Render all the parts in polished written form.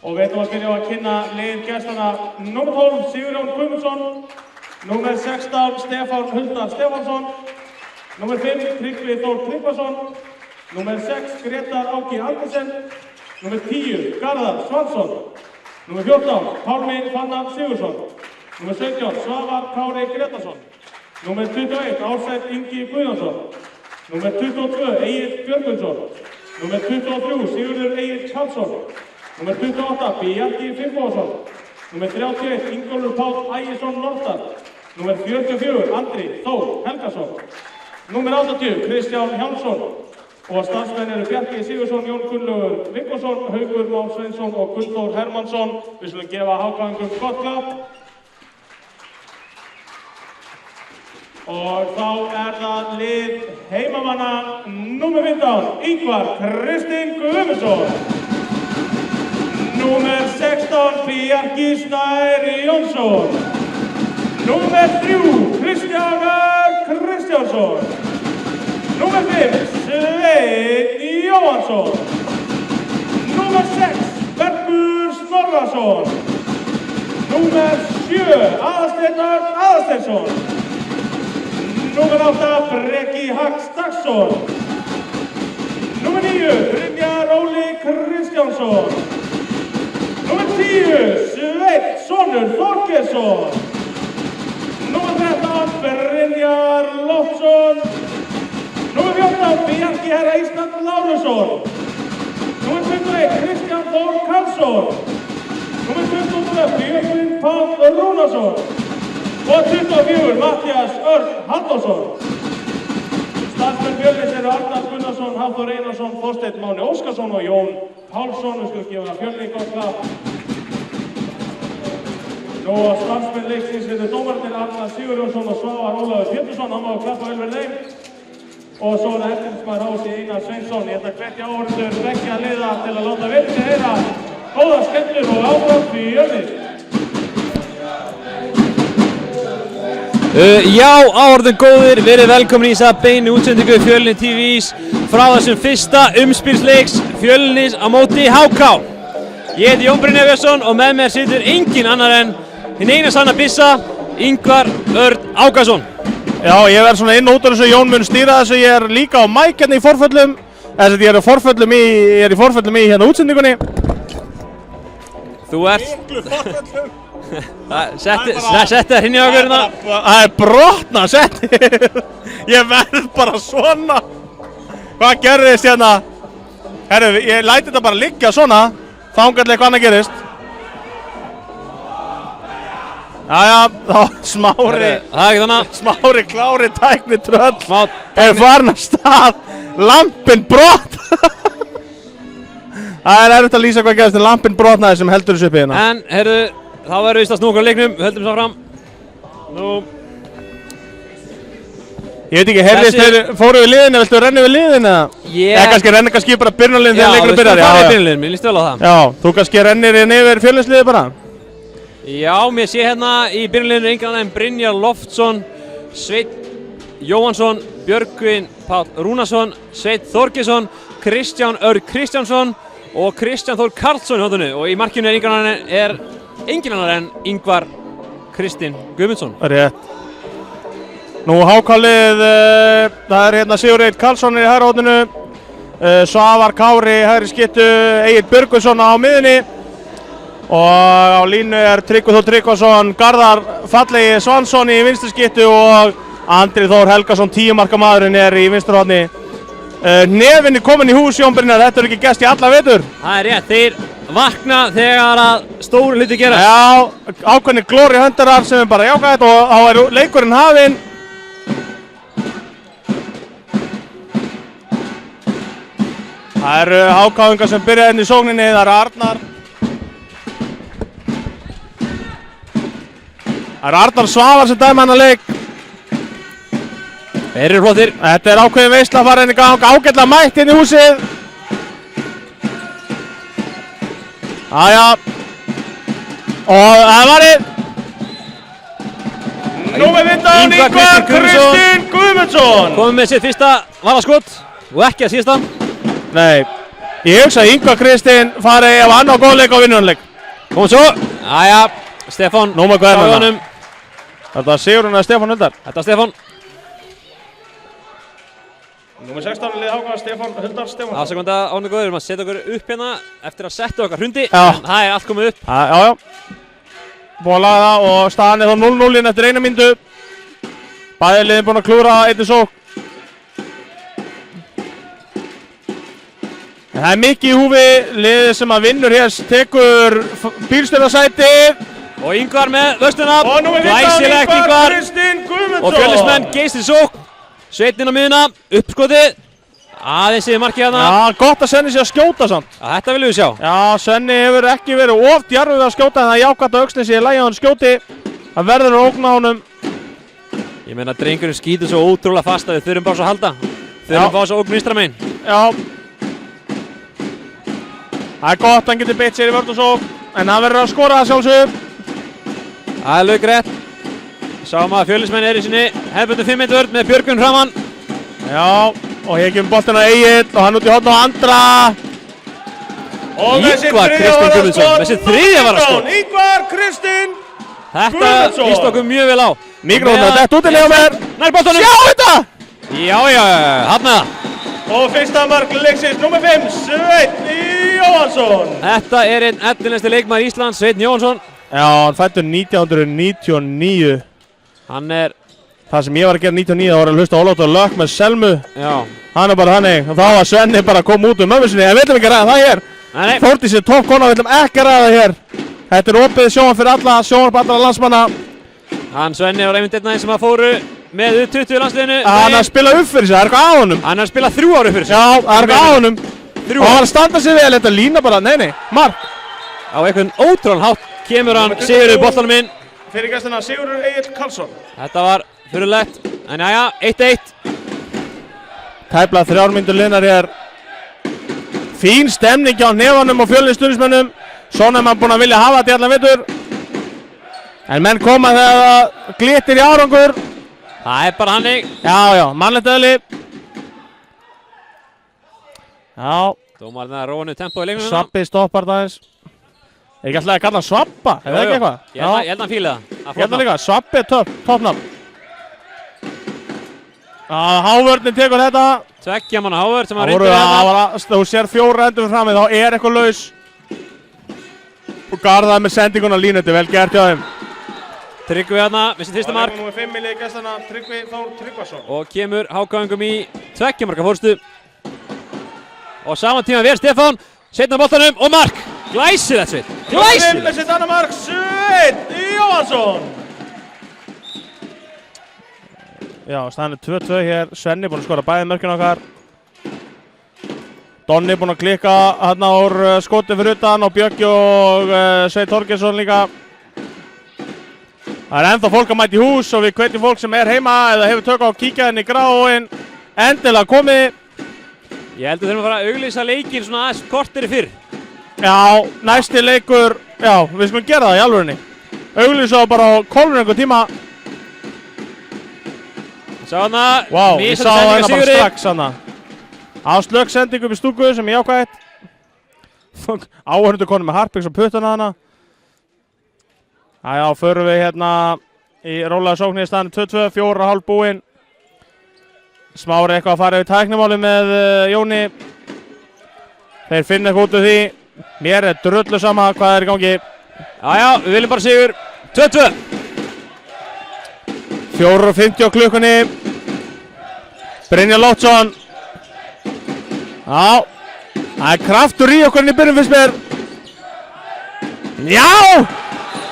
Og við ætlum að byrja á að kynna lið gestana nr. 12 Sigurjón Guðmundsson, nr. 16 Stefán Huldar Stefánsson, nr. 5 Tryggvi Þór Tryggvason, nr. 6 Grétar Áki Andersen, nr. 10 Garðar Svansson, nr. 14 Pálmi Fannar Sigursson, nr. 17 Svavar Kári Gretarsson, nr. 21 Ársæll Ingi Guðjónsson, nr. 22 Egill Björgvinsson, nr. 23 Sigurður Egill Karlsson, nr. 28 Bjarki Finnbogason, nr. 31 Ingólfur Páll Ægisson Norðdal, nr. 44 Andri Þór Helgason, nr. 80 Kristján Hjálmsson og starfsmenn eru Bjarki Sigursson, Jón Gunnlaugur Viggósson, Haukur Már Sveinsson og Gunnþór Hermannsson. Við skulum gefa hákáðingum gott klapp. Og þá það lið heimamanna nr. 15 Ingvar Kristinn Guðmundsson, nr. 16 Bjarki Snær Jónsson, nr. 3 Kristján Kristjánsson, nr. 5 Sveinn Jóhansson, nr. 6 Bergur Snorrason, nr. 7 Aðalsteinn Aðalsteinsson, nr. 8 Breki Hagstaksson, nr. 9 Brynjar Óli Kristjánsson, nr. 10 Sveinn Sonur Þorgeirsson, nr. 13 Brynjar Loftsson, nr. 14 Bjarki Herra Ísland Lárusson, nr. 21 Kristján Þór Karlsson, nr. 22 Björgvin Páll Rúnarsson og 24 Matthías Örn Halldórsson. Starfsmenn Fjölnis eru Arnar Gunnarsson, Hafþór Einarsson, Þorsteinn Máni Óskarsson og Jón Pálsson. Við skulum gefa Fjölni gott klapp. Nú að starfsmenn leiksins eru dómararnir Arnar Sigurjónsson og Svavar Ólafur Pétursson. Hann má klappa vel fyrir þeim. Og svo eftirlitsmaður Ási Einar Sveinsson. Ég ætla að hvetja áhorfendur beggja liða til að láta vel sig heyra. Góða skemmtun og áfram Fjölnis. Já, áhorfendur góðir, verið velkomin í þessa beinu útsendingu Fjölnis TV's frá þessum fyrsta umspilsleiks Fjölnis á móti HK. Ég heiti Jón Brynjar Björnsson og með mér situr engin annar en hinn eina sanna byssa, Ingvar Örn Ákason. Já, ég verð svona inn og út af þessu, Jón mun stýra þessu, ég er líka á mæk hérna í forföllum, ég er í forföllum í hérna útsendingunni. Þú ert... Miklu forföllum. Setti það hinn í okkur hérna. Það er brotna setti. Ég verð bara svona. Hvað gerðist hérna? Herru, ég læti þetta bara liggja svona, þangað hvað annað gerist. Jæja, þá Smári klári tækni tröll er farin af stað, lampinn brott. Það er erfitt að lýsa hvað gerðist en lampinn brotnaði sem heldur þessu uppi hérna. En, herru, þá verðum við vist að snúa okkur á leiknum, við höldum svo fram. Nú. Ég veit ekki, heyrðist, fóru við liðinu, viltu renna við liðinu eða? Eða kannski bara byrjunarliðin þegar leikurinn byrjar. Já, við skulum fara í byrjunarliðin, mér líst vel á það. Já, þú kannski rennir yfir Fjölnisliðið bara? Já, mér sé hérna í byrjunarliðinu enginn annar en Brynjar Loftsson, Sveinn Jóhansson, Björgvin Páll Rúnarsson, Sveinn Þorgeirsson, Kristján Örn Kristjánsson og Kristján Þór Karlsson í hóttinu. Og í markinu er enginn annar en Ingvar Kristinn Guðmundsson. Rétt. Nú hákalið, það er hérna Sigurður Egill Karlsson í hægra hóttinu, Svavar Kári hægri skyttu, Egill Björgvinsson á miðunni og á línu er Tryggvi Þór Tryggvason, Garðar Fallegi Svansson í vinstri skyttu og Andri Þór Helgason 10 marka maðurinn er í vinstri horni. Nefinn er komin í hús, Jón Brynjar, þetta er ekki gest í alla vetur. Það er rétt, þeir vakna þegar að stóru hluti gerast. Já, ákveðni glóri höndarar sem er bara jákvætt og þá er leikurinn hafinn. Það eru hákáðingar sem byrja inn í sókninni, það eru Arnar Svavar sem dæma hennar leik. Þeir eru flottir. Þetta er ákveðin veisla að fara inn í gang, ágætlega mætt inn í húsið. Jæja. Og það varið. Númer 15, Ingvar Kristinn Guðmundsson. Komið með sitt fyrsta varðaskot og ekki að síðasta. Nei. Ég hugsa að Ingvar Kristinn fari ef hann á góðleik og vinnunleik. Komum svo. Jæja, Stefán. Númer hvað er sá þetta? honum. Þetta er Sigurinn eða Stefán Huldar? Þetta er Stefán. Númer 16 lið Háka, Stefán Huldar Stefánsson. Afsakanda ánum góður, við erum að setja okkur upp hérna eftir að setja okkar hrundi. Já. En það er allt komið upp. Já. Búið að laga það og staðan er þá 0-0 eftir 1 mínútu. Bæði liðin búin að klúra einnig sók. En það er mikið í húfi, liðið sem að vinnur hér tekur bílstjórnarsætið. Og Ingvar með vörsluna. Og númer 15 Glæsilegt Ingvar Kristinn Guðmundsson. Og Fjölnismenn geysir sók. Sveinn inn á miðuna, uppskotið. Aðeins yfir markið hérna. Já, gott að Svenni sé að skjóta samt. Já, þetta viljum við sjá. Já, Svenni hefur ekki verið of djarfur við að skjóta en það er jákvæmt að Öxnesi í lagi á hann skjóti. Það verður að ógna honum. Ég meina drengurinn skýtur svo ótrúlega fast að við þurfum bara svo að halda. Þurfum að fá svo ógn vinstra megin. Já. Það er gott, hann getur beitt sér í vörn og sókn. En hann verður að skora það sjálfsögum. Það er laukrétt. Sáum að Fjölnismenn er í sinni hefðbundu 5 metra vörn með Björgvin framann. Já, og hér kemur boltinn á Egill og hann út í horn á Andra. Og Ingvar Kristinn Guðmundsson, þessi þriðja varaskot. Ingvar Kristinn Þetta Guðmundsson. líst okkur mjög vel á. Míkrófónið að detta út í lega mér. Nær boltanum. Sjá þetta! Já, hann með það. Og fyrsta mark leiksins, númer 5, Sveinn Jóhansson. Þetta er einn efnilegasti leikmaður Íslands, Sveinn Jóhansson. Já, hann fættur 1999. Hann er, Það sem ég var að gera 99, það var að hlusta Ólafur Lökk með Selmu. já, Hann er bara þannig, og þá var Svenni bara að koma út um mömmu sinni. En við ætlum ekki að ræða það hér. nei, Þórdís er toppkona, við ætlum ekki að ræða það hér. Þetta er opið sjónvarp fyrir alla, sjónvarp allra landsmanna. hann Svenni var einmitt einn aðeins sem að fóru með U20 landsliðinu. Hann er að spila upp fyrir sig, það er eitthvað á honum. Hann er að spila 3 ára fyrir sig. Já, það er eitthvað á honum. 3 Og hann ára. er að standa sig vel, þetta lína bara, nei, mark. Á einhvern ótrúan hátt kemur hann Sigurður boltanum inn. Fyrir gæstina Sigurður Egill Karlsson. Þetta var fyrirlegt, en jæja, 1-1. Tæplega 3 mínútur liðnar hér. Fín stemning hjá Hnefanum og Fjölnis stuðningsmönnum. Svona er maður búinn að vilja hafa þetta í allan vetur. En menn koma þegar það glittir í árangur. Það er bara hannig. Já, mannlegt eðli. Já, Dómarinn að róa niður tempó í leiknum. Svabbi stoppar það eins. Er ekki alltaf að kalla hann Svabba? Er það ekki eitthvað? Ég held að hann fíla það. Ég held að líka, Svabbi er toppnafn. Hávörnin tekur þetta. Tveggja manna Hávörð sem að Það voru reyndu hérna. þú sér 4 endur frammi, þá er eitthvað laus. Og garðaði með sendinguna línu, þetta er vel gert hjá þeim. Tryggvi hérna með sitt fyrsta mark. Númer 5 í lið gæstina Tryggvi Þór Tryggvason. Og kemur hákáingum í tveggja marka fórstu. Og saman tíma verð Stefán. Setna boltanum og mark. Glæsilegt Sveinn. Glæsilegt. Með sitt annar mark, Sveinn Jóhansson. Já, staðan er 2-2 hér. Svenni búinn að skora bæði mörkin okkar. Donni búinn að klikka hérna úr skoti fyrir utan og Björki og Sveinn Þorgeirsson líka. Það er ennþá fólk að mæta í hús og við hvetjum fólk sem er heima eða hefur tök á að kíkja inn í gráin. Endilega komið. Ég held að þurfum að fara að auglýsa leikinn svona aðeins korteri fyrr. Já, næsti leikur, já, við skulum gera það í alvörinni. Auglýsa bara á kólfinu einhver tíma. Sá hana, Vá, ég sá misjafn sending það af bara Sigurði. strax hana. Áslögg sending upp í stúku sem ég ákvæðið. Áhörndu konu með harpiks og puttana hana. Já, förum við hérna í rólega sóknir í staðan 2-2, 4,5 búinn. Smári eitthvað að fara yfir tæknimáli með Jóni. Þeir finna eitthvað út af því. Mér er drullu sama hvað er í gangi. Já, við viljum bara sigur. 2-2. 4:50 á klukkunni. Brynjar Loftsson. Já, það er kraftur í okkur inn í byrjun fyrst mér. Já!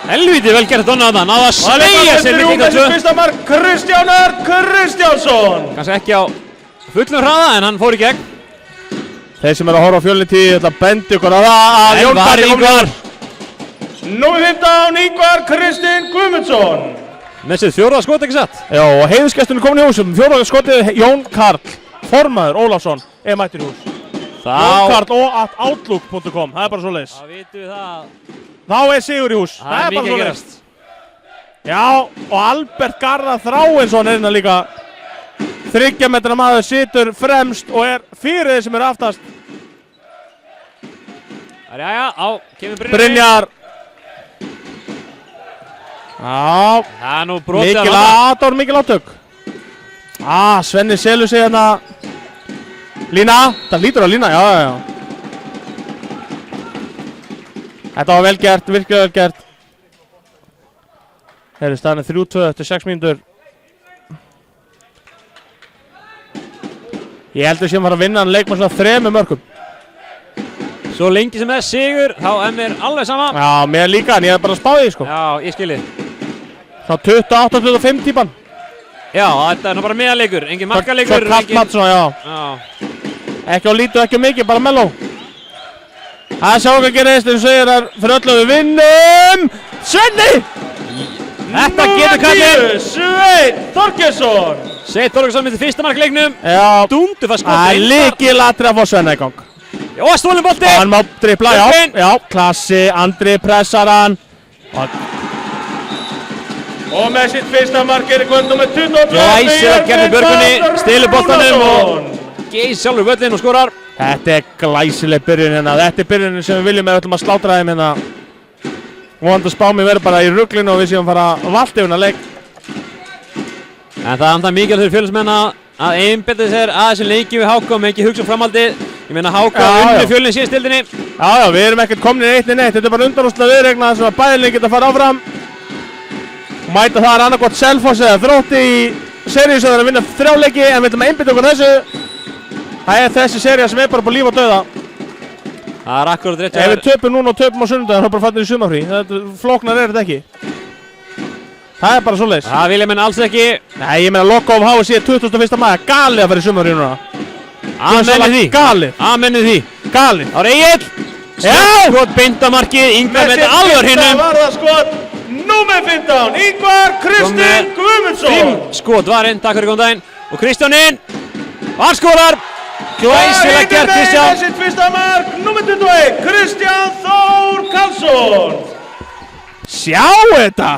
Helviti vel gert Donna þarna. Náða að sveigja sér með Þessi 2-2. fyrsta mark, Kristján Örn Kristjánsson. Kannski ekki á fullum hraða en hann fór í gegn. Þeir sem eru að horfa á Fjölni tíu, þetta bendi ykkur að það að Jón Elvar Karl Ingvar. Númer 15, Ingvar Kristinn Guðmundsson. Með sitt 4. skot ekki satt. Já, og heiðuskestunni komin í húsum. 4. skotið Jón Karl. Formaður Ólafsson er mættur í hús. Jón Karl og @outlook.com. Það er bara svo leiðis. Þá vitum við það. Þá er sigur í hús. Það er bara mikið svo að leiðis. gerast. Já, og Albert Garðar Þráinsson er hérna líka. 30 metra maður situr fremst og er fyrir þeir sem eru aftast. Jæja, á, kemur Brynjar. Brynjar. Já, Það er nú brotið mikil aðdór, mikil átök. Svenni selur sig hérna. Lína, það lítur á lína, já. Þetta var vel gert, virkilega vel gert. Herri, staðan er 3-2 eftir 6 mínútur. Ég held að við séum að fara að vinna hann leik með svona 3 mörkum. Svo lengi sem það er sigur, þá er mér alveg sama. Já, mér líka, en ég hef bara spáðið, sko. Já, ég skilji. Þá 28-25 típan. Já, þetta er nú bara meðaleikur, engin markaleikur. Svo kallmatt svona, já. Ekki á lítið, ekki á mikið, bara melló. Það sjá hvað gerist, eins og segir þar fyrir öllu við vinnum. Svenni! Þetta getur kallið. Sveinn Þorgeirsson. Sveinn Þorgeirsson myndi fyrsta markleiknum. Já. Dúndu fast skot. Það er lykilatriði að fá Svenna í gang. Já, stólinn bolti. Hann má dribla, já, klassi, Andri pressar hann. Og með sitt fyrsta mark er í kvöldum með 22. Glæsilega gerði Björgunni, stilur boltanum og geys sjálfur völlinn og skorar. Þetta er glæsileg byrjun hérna, þetta er byrjunin sem við viljum ef við ætlum að slátra þeim hérna. Vonandi að Spámi verður bara í ruglinu og við séum að fara vallt yfirna leik. En það andar mikið fyrir fjölusmenn að einbetta sér að þessu leiki við Háka og ekki hugsa um framhaldið. Ég meina Háka unni fjölinn síðan stildinni. Já, við erum ekkert komin í 1-1, þetta er bara undanúrslit viðureigna þar sem að bæðilin geta að fara áfram. Mæta það er annarkvort Selfoss eða Þrótti í seríu sem það er að vinna 3 leiki en við ætlum að einbytta okkur þessu. Það er þessi sería sem er bara på líf og dauða. Það er akkurat rétt. Ef við töpum núna og töpum á sunnudaginn þá bara fannir í sumarfrí. Flóknar er þetta ekki. Það er bara svoleiðis. Það vilja menn alls ekki. Nei, ég meina loka á HSI 21. maður. Galið að fara í sumarfrí núna. Amenni því. Galið. Amenni því. Galið. Það er Egill. Skot beintamarkið. Ingvar með þetta alveg hinnum. Var það skot. Númer 15. Ingvar Kristinn Guðmundsson. 5 skot var inn. Takk fyrir góðan daginn. Og Kristján inn. Hann skorar. Glæsilega gert Kristján. Sitt fyrsta mark, númer 21, Kristján Þór Karlsson. Sjá þetta.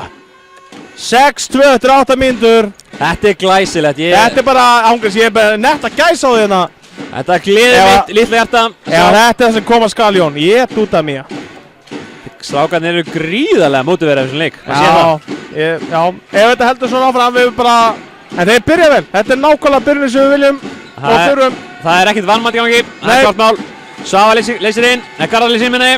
6-2 eftir 8 mínútur. Þetta er glæsilegt. Þetta er bara ángriðs, ég er bara nett að gæsa á því hérna. Þetta gleði mitt litla hjarta. Já, þetta er það sem kom að skaljón. Ég er út af mér. Strákarnir eru gríðarlega mótiverið af þessum leik. Já, ef þetta heldur svona áfram við bara. En þeir byrja vel. Þetta er nákvæmlega byrjunni sem við viljum og þurfum. Það er ekkert vannmatt í gangi. Það er klárt mál. Svavar leysir inn. Garðar leysir inn minni.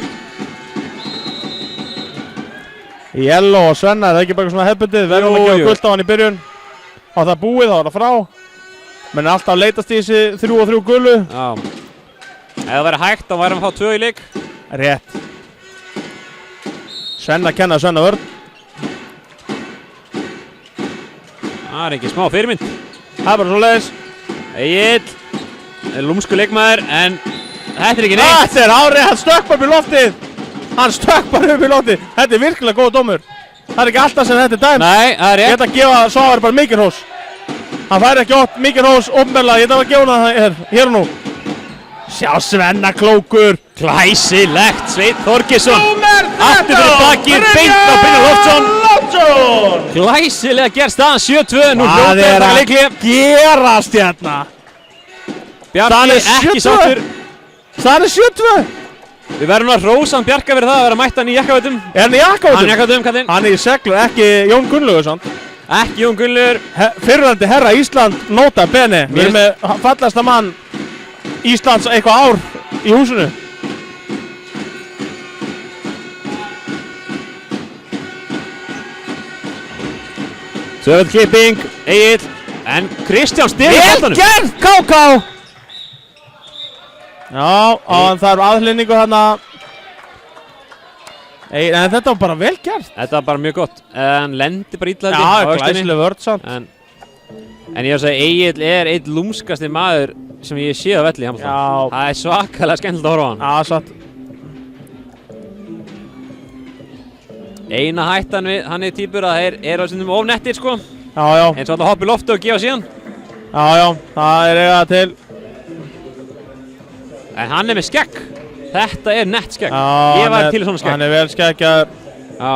Jello og Svenna, það er ekki bara svona hefðbundið. Við verðum ekki að gulda á hann í byrjun. Og það er búið, þá er það frá. Menn er alltaf að leitast í þessi 3-3 gullu. Já. Ef það væri hægt, þá værum við að fá 2 í leik. Rétt. Svenna kenna Svenna vörn. Það er ekki smá fyrirmynd. Það er bara svo leiðis. Egill. Lúmsku leikmaður, en þetta er ekki neitt. Þetta er árið, hann stökk bara upp í loftið. Hann stökk bara upp í loftið. Þetta er virkilega góð dómur. Það er ekki alltaf sem þetta er dæmt. Nei, það er Ég rétt. ætla að gefa Svavar bara mikinn hrós. Hann fær ekki ótt mikinn hrós ofnbærlega. Ég ætla að gefa hann það hér og nú. Sjá Svenna klókur. Glæsilegt, Sveinn Þorgeirsson. Númer 13. Aftur fyrir bakið, beint á Brynjar Loftsson. Loftsson. Glæsilega gerð staðan 7-2. Nú Það hljótið er þetta að leikli. gerast hérna. Bjarki ekki 7-2. sáttur. Það er 7-2. Við verðum að rósa hann Bjarka fyrir það að vera mættan í jakkavætum. Er hann í jakkavöldum? Hann í jakkavætum, kallinn. Hann er í seglu, ekki Jón Gunnlaugur samt. Ekki Jón Gunnlaugur. Fyrrverandi herra Ísland, nota bene. Við erum með fallasta mann Íslands eitthvað ár í húsinu. Söfell klipping, Egill. En Kristján styrir Vel gert, KK! Já, og það er aðhlynningu þarna. En þetta var bara vel gert. Þetta var bara mjög gott. En lendi bara illa held ég á Já, öxlinni. glæsileg vörð samt. En ég var að segja, Egill er einn lúmskasti maður sem ég sé á velli í Hammarstað. Já. Það er svakalega skemmtilegt að horfa á hann. Já, satt. Eina hættan við hann er týpur að þeir eru á stundum of nettir sko. Já, já. Eins og alltaf hoppa í loftu og gefa síðan. Já, já, það er eiga til. En hann er með skegg. Þetta er nett skegg. Já, Ég var til í svona skegg. Hann er vel skeggjaður. Já.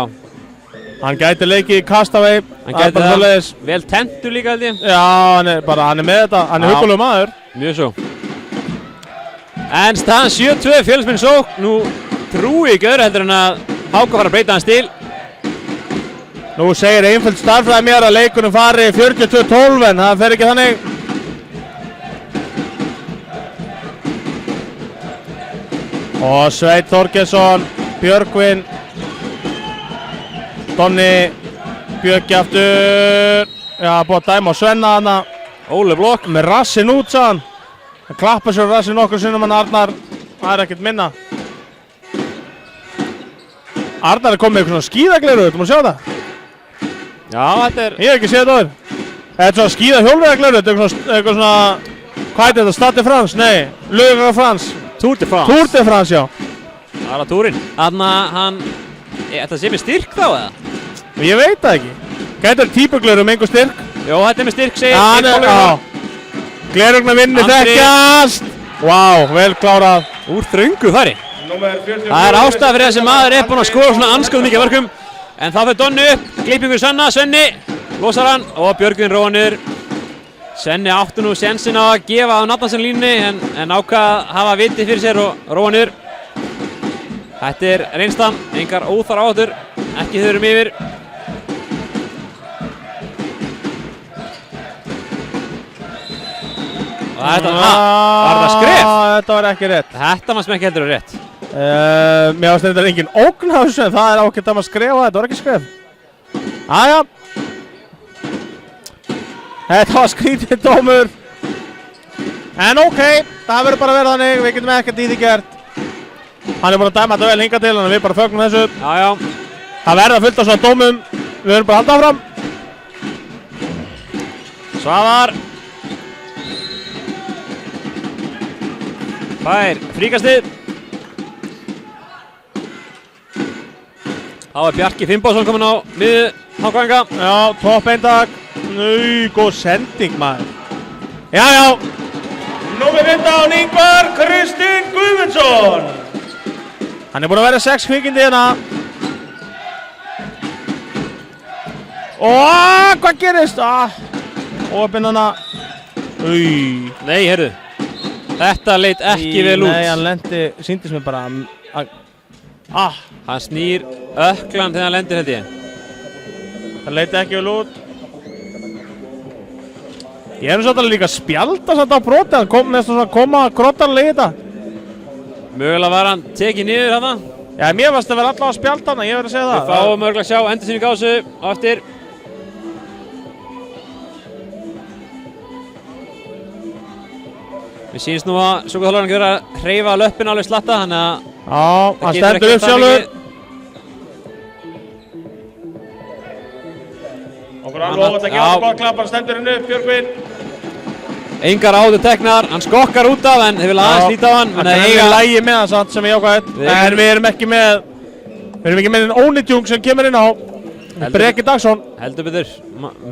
Hann gæti leikið í Castaway. Hann Það er gæti bara það. svoleiðis. Vel tentur líka held ég. Já, hann er með þetta. Hann er Já. huggulegur maður. Mjög svo. En staðan 7-2, Fjölnismenn sókn. Nú trúi ekki öðru heldur en að Háka fara að breyta hans stíl. Nú segir einföld starffræði mér að leikunum fari 42-12 en það fer ekki þannig. Og Sveinn Þorgeirsson, Björgvin, Donni, Björki aftur. Já, búið að dæma á Svenna hana. Óli Blokk. Með rassin út sann. Það klappa sér rassin nokkur sinnum en Arnar, það er ekkert minna. Arnar er komið með eitthvað svona skíðagleru, þú má sjá það. Já, þetta er... Ég hef ekki séð þetta áður. Þetta er svona skíða hjólreiðagleru, þetta er eitthvað svona, hvað heitir þetta, Stade de France? Nei, Le Grand France. Tour de France. Tour de France, já. Það er á túrin. Þannig að hann... Þetta sé með styrk þá, eða? Ég veit það ekki. Gæti er típugleru með einhver styrk. Jó, þetta er með styrk, segir... Glerugna vinni þekkjast. Vá, vel klárað. Úr þröngu fari. Það er ástæða fyrir þessi maður er búinn að skora svona anskoð mikið verkum. En þá fyrir Donni upp, klippingur Sanna, Svenni, losar hann og Björgvin róa niður. Svenni áttu nú sénsinn á að gefa á Nathansen línni en ákvað hafa viti fyrir sér og róa niður. Þetta er reynslan, engar óþar áhættur, ekki þurrum yfir. Var þetta skref? Þetta var ekki rétt. Þetta maður sem ekki heldur er rétt. Mér ást þetta engin ógn á þessu en það er ágætt að maður skrefa, þetta var ekki skref. Aja. Þetta var skrítið dómur. En ok, það verður bara að vera þannig, við getum ekkert í því gert. Hann er búinn að dæma þetta vel hingað til, þannig að við bara fögnum þessu. Já. Það verður að fylgta svona dómum, við verðum bara að halda áfram. Svavar. Fær fríkastið. Þá er Bjarki Finnbogason kominn á miðju Hákvæðinga. Já, topp eintak. Góð sending maður. Já. Númer 15, Ingvar Kristinn Guðmundsson. Hann er búinn að vera 6 kvikindi hérna. Hvað gerist? Opinn hana. Nei, heyrðu. Þetta leit ekki vel út. Nei, hann lendi, sýndist mér bara Hann snýr ökklan þegar hann lendir held ég. Það leit ekki vel út. Ég er svolítið líka að spjalda samt á broti. Hann kom næstum svona að koma grottanlega í þetta. Mögulega var hann tekið niður hana. Já, mér varst að vera allavega að spjalda hana, ég verð að segja það. Við fáum mögulega að sjá endursýningu á þessu á eftir. Við sýnst nú að sjúkraþjálfarinn ekki verið að hreyfa löppin alveg slatta, þannig að hann stendur upp sjálfur. Okkur alveg óvægt að gefa bara klapp, hann stendur henni upp, Björgvin. Engar áður teknar, hann skokkar út af en þeir vilja aðeins líta á hann. Það er eiga lægi með hann samt sem er jákvæðið. En við erum ekki með einn ónýtjung sem kemur inn á. Breki Dagsson. Heldur betur,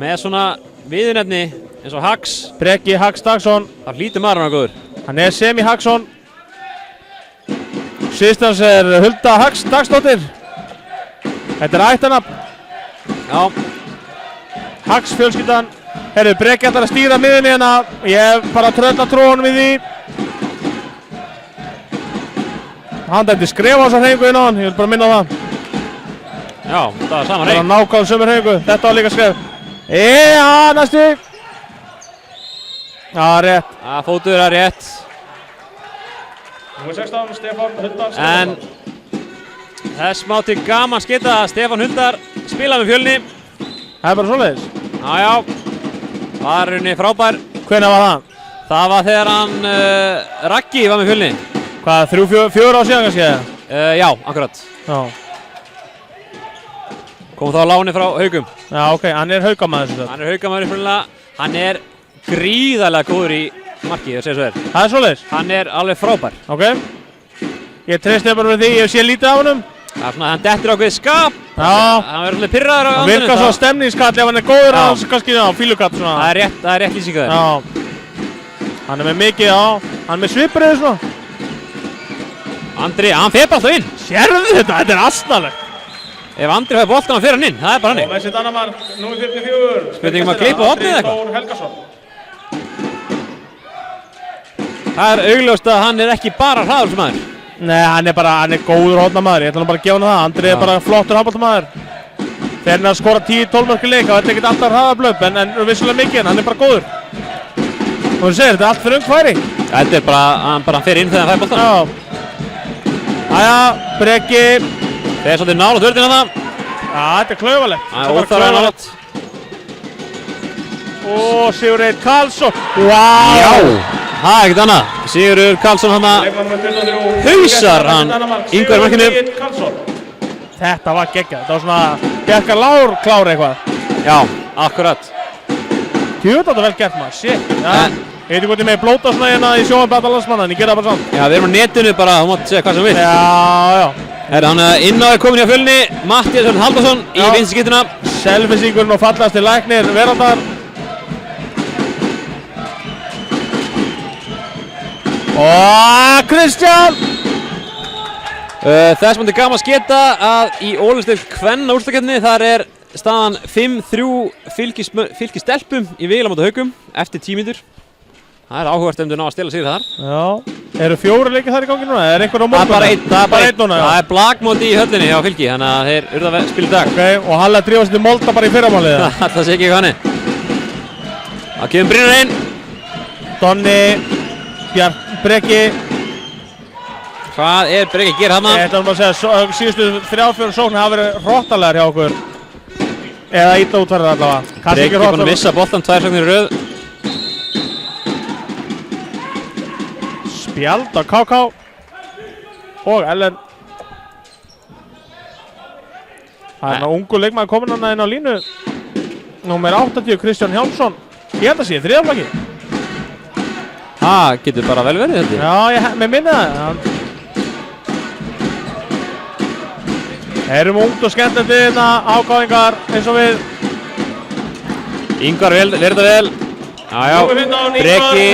með svona viðurnefni eins og Hax. Breki Hax Dagsson. Það hlýtur maður hann góður. Hann er Semi Haxson. Sýstans er Hulda Hax Dagsdóttir. Þetta er ættarnafn. Já. Hax fjölskyldan. Herru, Breki ætlar að stýra miðunni hérna. Ég hef bara trölla tróðunum í því. Hann dæmdi skrifa á þessa hreyfingu inn á hann. Ég vil bara minna á það. Já, það var sama Það hreyfing. var nákvæmlega sömu hreyfingu. Þetta var líka skrif. Næstu. Já, rétt. Fótur er rétt. Númer 16, Stefán Huldar. En þess má til gaman skita að Stefán Huldar spila með Fjölni. Það er bara svoleiðis. Já. Var rauninni frábær. Hvenær var það? Það var þegar hann Raggi var með Fjölni. Hvað, 3-4 ár síðan kannski? Já, akkurat. Já. Kom þá á láni frá Haugum. Já, ok, hann er Haugamaður sem sagt. Hann er Haugamaður í Fjölnina. Hann er gríðarlega góður í marki, ég segi svo þér. Það er svoleiðis? Hann er alveg frábær. Ok. Ég treysti bara fyrir því, ég sé lítið af honum. Það er svona, hann dettur ákveðið skap. Já. Hann verður svolítið pirraður á Hann andinu. virkar svo stemningskall ef hann er góður á hans kannski á fílukatt svona. Það er rétt lýsing að þér. Já. Hann er með mikið, já. Hann er með svipbrigði svona. Andri, hann fer bara alltaf inn. Sérðu þetta er asnalegt. Ef Andri fær boltan hann fer hann inn, það er bara Og hannig. með sitt annar mark, númer 44. Spurning að klippa hornið eða eitthvað? Þór Helgason. Það er augljóst að hann er ekki bara hraður sem maður. Nei, hann er góður hótnamaður, ég ætla nú bara að gefa hann það. Andri er bara flottur handboltamaður. Þegar hann er að skora 10-12 mörk í leik, þá er þetta ekkert alltaf hraðablöp, en vissulega mikið, en hann er bara góður. Og þú segir, þetta er allt fyrir færi. Þetta er bara, hann fer inn þegar hann fær boltan. Já. Æja, Breki. Þeir er svolítið nálægt vörðina það. Já, þetta er klaufalegt. Það er óþarfa nálægt. Og Sigur Eir Karlsson. Já, það er ekkert annað. Sigurður Karlsson hann hausar hann Ingvar í markinu. Þetta var geggjað, þetta var svona Bjarkar Lár klár eitthvað. Já, akkurat. Tjóð, þetta vel gert maður, shit. Ja. Ég veit ekki hvort ég með blóta svona hérna í sjónvarpið landsmanna, en ég gera það bara samt. Já, við erum á netinu bara, þú mátt segja hvað sem við. Já. Hann inn á er komin í Fjölni, Matthías Örn Halldórsson í vinstri skiptuna. Selfisingurinn og fallegasti læknir veraldar. Og Kristján! Þess maður gaman að sketa að í Ólafsdeild kvenna úrslitakeppni þar er staðan 5-3 fylki stelpum í Vigil á móti Haukum eftir 10 mínútur. Það er áhugavert ef þau ná að stela sig þar. Já. Eru 4 leikir þar í gangi núna? Er einhver á móti? Það er bara einn núna. Já. Það er blagmóti í höllinni hjá Fylki, þannig að þeir urða að spila í dag. Ok, og Halli að drífa sér til Molda bara í fyrramálið. Það sé ekki hvað hann er. Það kemur Brynjar inn. Donni, Breki. Hvað er Breki að gera hann? Ég ætla bara að segja, síðustu 3-4 sóknir hafa verið hrottalegar hjá okkur. Eða illa útfærið allavega. Breki er búinn að missa boltan 2 sóknir í röð. Spjald á KK. Og Ellen. Það er ungu leikmaður komin hann inn á línu. Númer 80, Kristján Hjálmsson. Ég held að sé, þriðaflagi. Það getur bara vel verið þetta. Já, mér minni það. Erum ungt og skemmtandi hérna ágáðingar eins og við. Ingvar vel, ler þetta vel. Já, Breki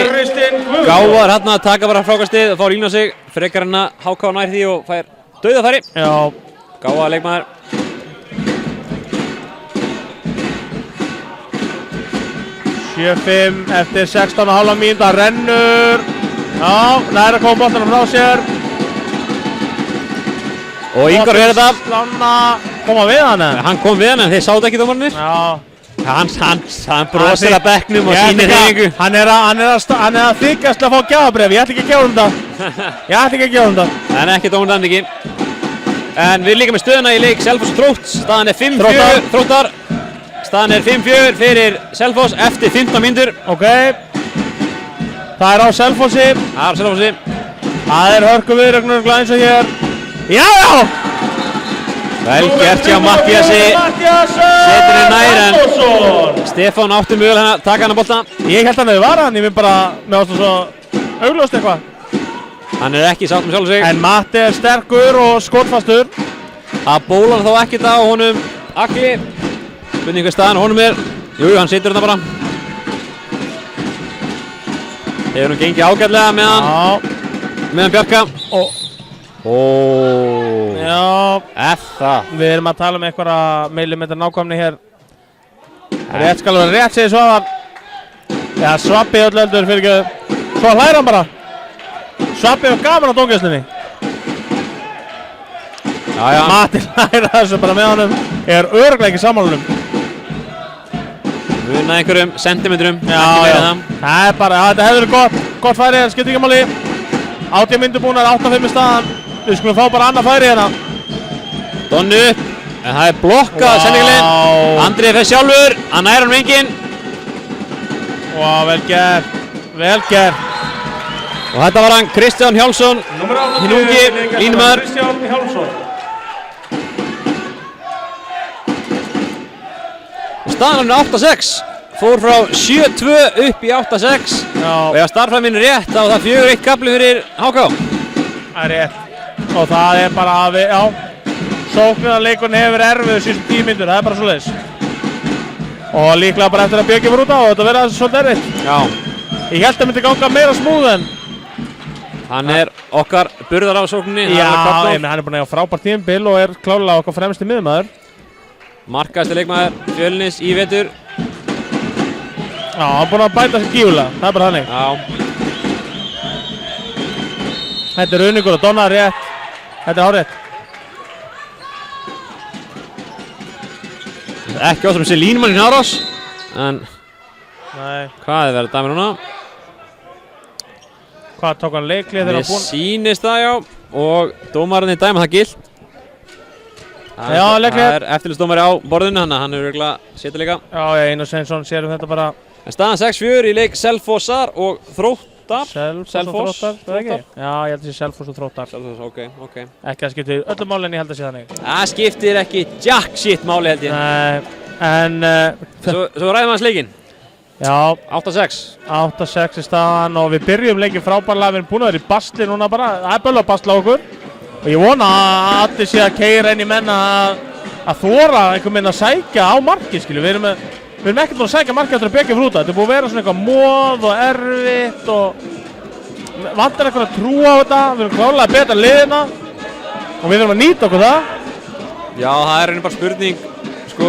gáðar hann að taka bara frákastið og fá línu á sig. Frekar hann að HK nær því og fær dauðafæri. Já. Gáðar leikmaður. Sjö-5 eftir 16,5 mínúta, rennur. Já, næra koma boltanum frá sér. Og Ingvar verður þetta. Slána, koma við hann eða? Hann kom við hann en þeir sáðu ekki dómarnir. Já. Hann brosir að bekknum og sýnir hreyfingu. Hann er að þykjast að fá gjafabref, ég ætla ekki að gefa um það. En ekki dómarinn ekki. En við erum líka með stöðuna í leik Selfoss og Þrótt. Staðan er 5-4 Þróttar. Staðan er 5-4 fyrir Selfoss eftir 15 mínútur. Ok. Það er á Selfossi. Það er hörku viðrögnur eins og hér. Já! Vel gert hjá Matthíasi. Setur henni nær en Stefán átti mögulega að taka hann að bolta. Ég held að hann hefði varað hann, ég finn bara með ástu svo augljóst eitthvað. Hann er ekki sátt með sjálf sig. En Matti er sterkur og skotfastur. Það bólar þá ekkert á honum Agli. Spurning hvað staðan honum er. Jú, hann situr hérna bara. Hefur hann gengið ágætlega meðan Bjarka. Já. Það. Við erum að tala um einhverja millimetra nákvæmni hér. Rétt skal vera rétt, segir Svavar. Já, Svabbi öll öldur fyrir ekki. Svo hlæra hann bara. Svabbi var gaman á dómgæslunni. Já. Matti hlæra þessu bara með honum. Ég er örugglega ekki sammálunum. Vunna einhverjum sentimetrum. Já. Það er bara, þetta hefur verið gott færi, það skiptir ekki máli. 80 mínútur búnar, 8-5 í staðan. Við skulum fá bara annað færi hérna. Donni upp, en það er blokkað sendingalinn. Andrið fer sjálfur, hann nær hann venginn. Vel gert. Og þetta var hann Kristján Hjálmsson, hinn ungi línumæður. Kristján Hjálmsson. Staðan er 8-6, fór frá 7-2 upp í 8-6. Og ef starffræðin er rétt, þá er það 4-1 kafli fyrir HK. Það er rétt. Og það er bara að við, sóknarleikurinn hefur verið erfiður síðustu 10 mínútur, það er bara svoleiðis. Og líklega bara eftir að Björki var út á, þetta verður svolítið erfitt. Já. Ég held að það myndi ganga meira smúð en. Hann er okkar burðar á sókninni. Já, hann er búinn að eiga frábært tímabil og er klárlega okkar fremsti miðjumaður. Markahæsti leikmaður Fjölnis í vetur. Já, hann er búinn að bæta sér gífulega, það er bara þannig. Já. Þetta er Runingur og Donna rétt. Þetta er hárrétt. Ekki ástæðum sé línumann í Árás, en Nei. hvað er verið dæmi núna? Hvað tók hann leiklið þegar Mér hann búinn? sýnist það, já, og dómarinn í dæma það gilt. Já, leiklið. Það er eftirlitsdómari á borðinu, hann er örugglega setja líka. Já, Einar Sveinsson sér þetta bara. En staðan 6-4 í leik Selfossar og Þróttar. Selfoss og Þróttar, það ekki? Já, ég held að sé Selfoss og Þróttar. Selfoss, ok. Ekki að skipti öllu máli en ég held að sé þannig. Það skiptir ekki jack shit máli held ég. Nei, en... Svo ræðum við hans leikinn. Já. 8-6. 8-6 í staðan og við byrjum leikinn frábærlega. Við erum búin að vera í basli núna bara. Það er bölu að basla okkur. Og ég vona að allir sé að keyra inn í menna að þóra einhvern veginn að sækja á markið, skilju. Við erum ekkert búin að sækja markið eftir að byggja fyrir út. Þetta er búin að vera svona eitthvað móð og erfitt og vantar eitthvað að trúa á þetta. Við erum klárlega að betra liðina og við erum að nýta okkur það. Já, það er bara spurning, sko,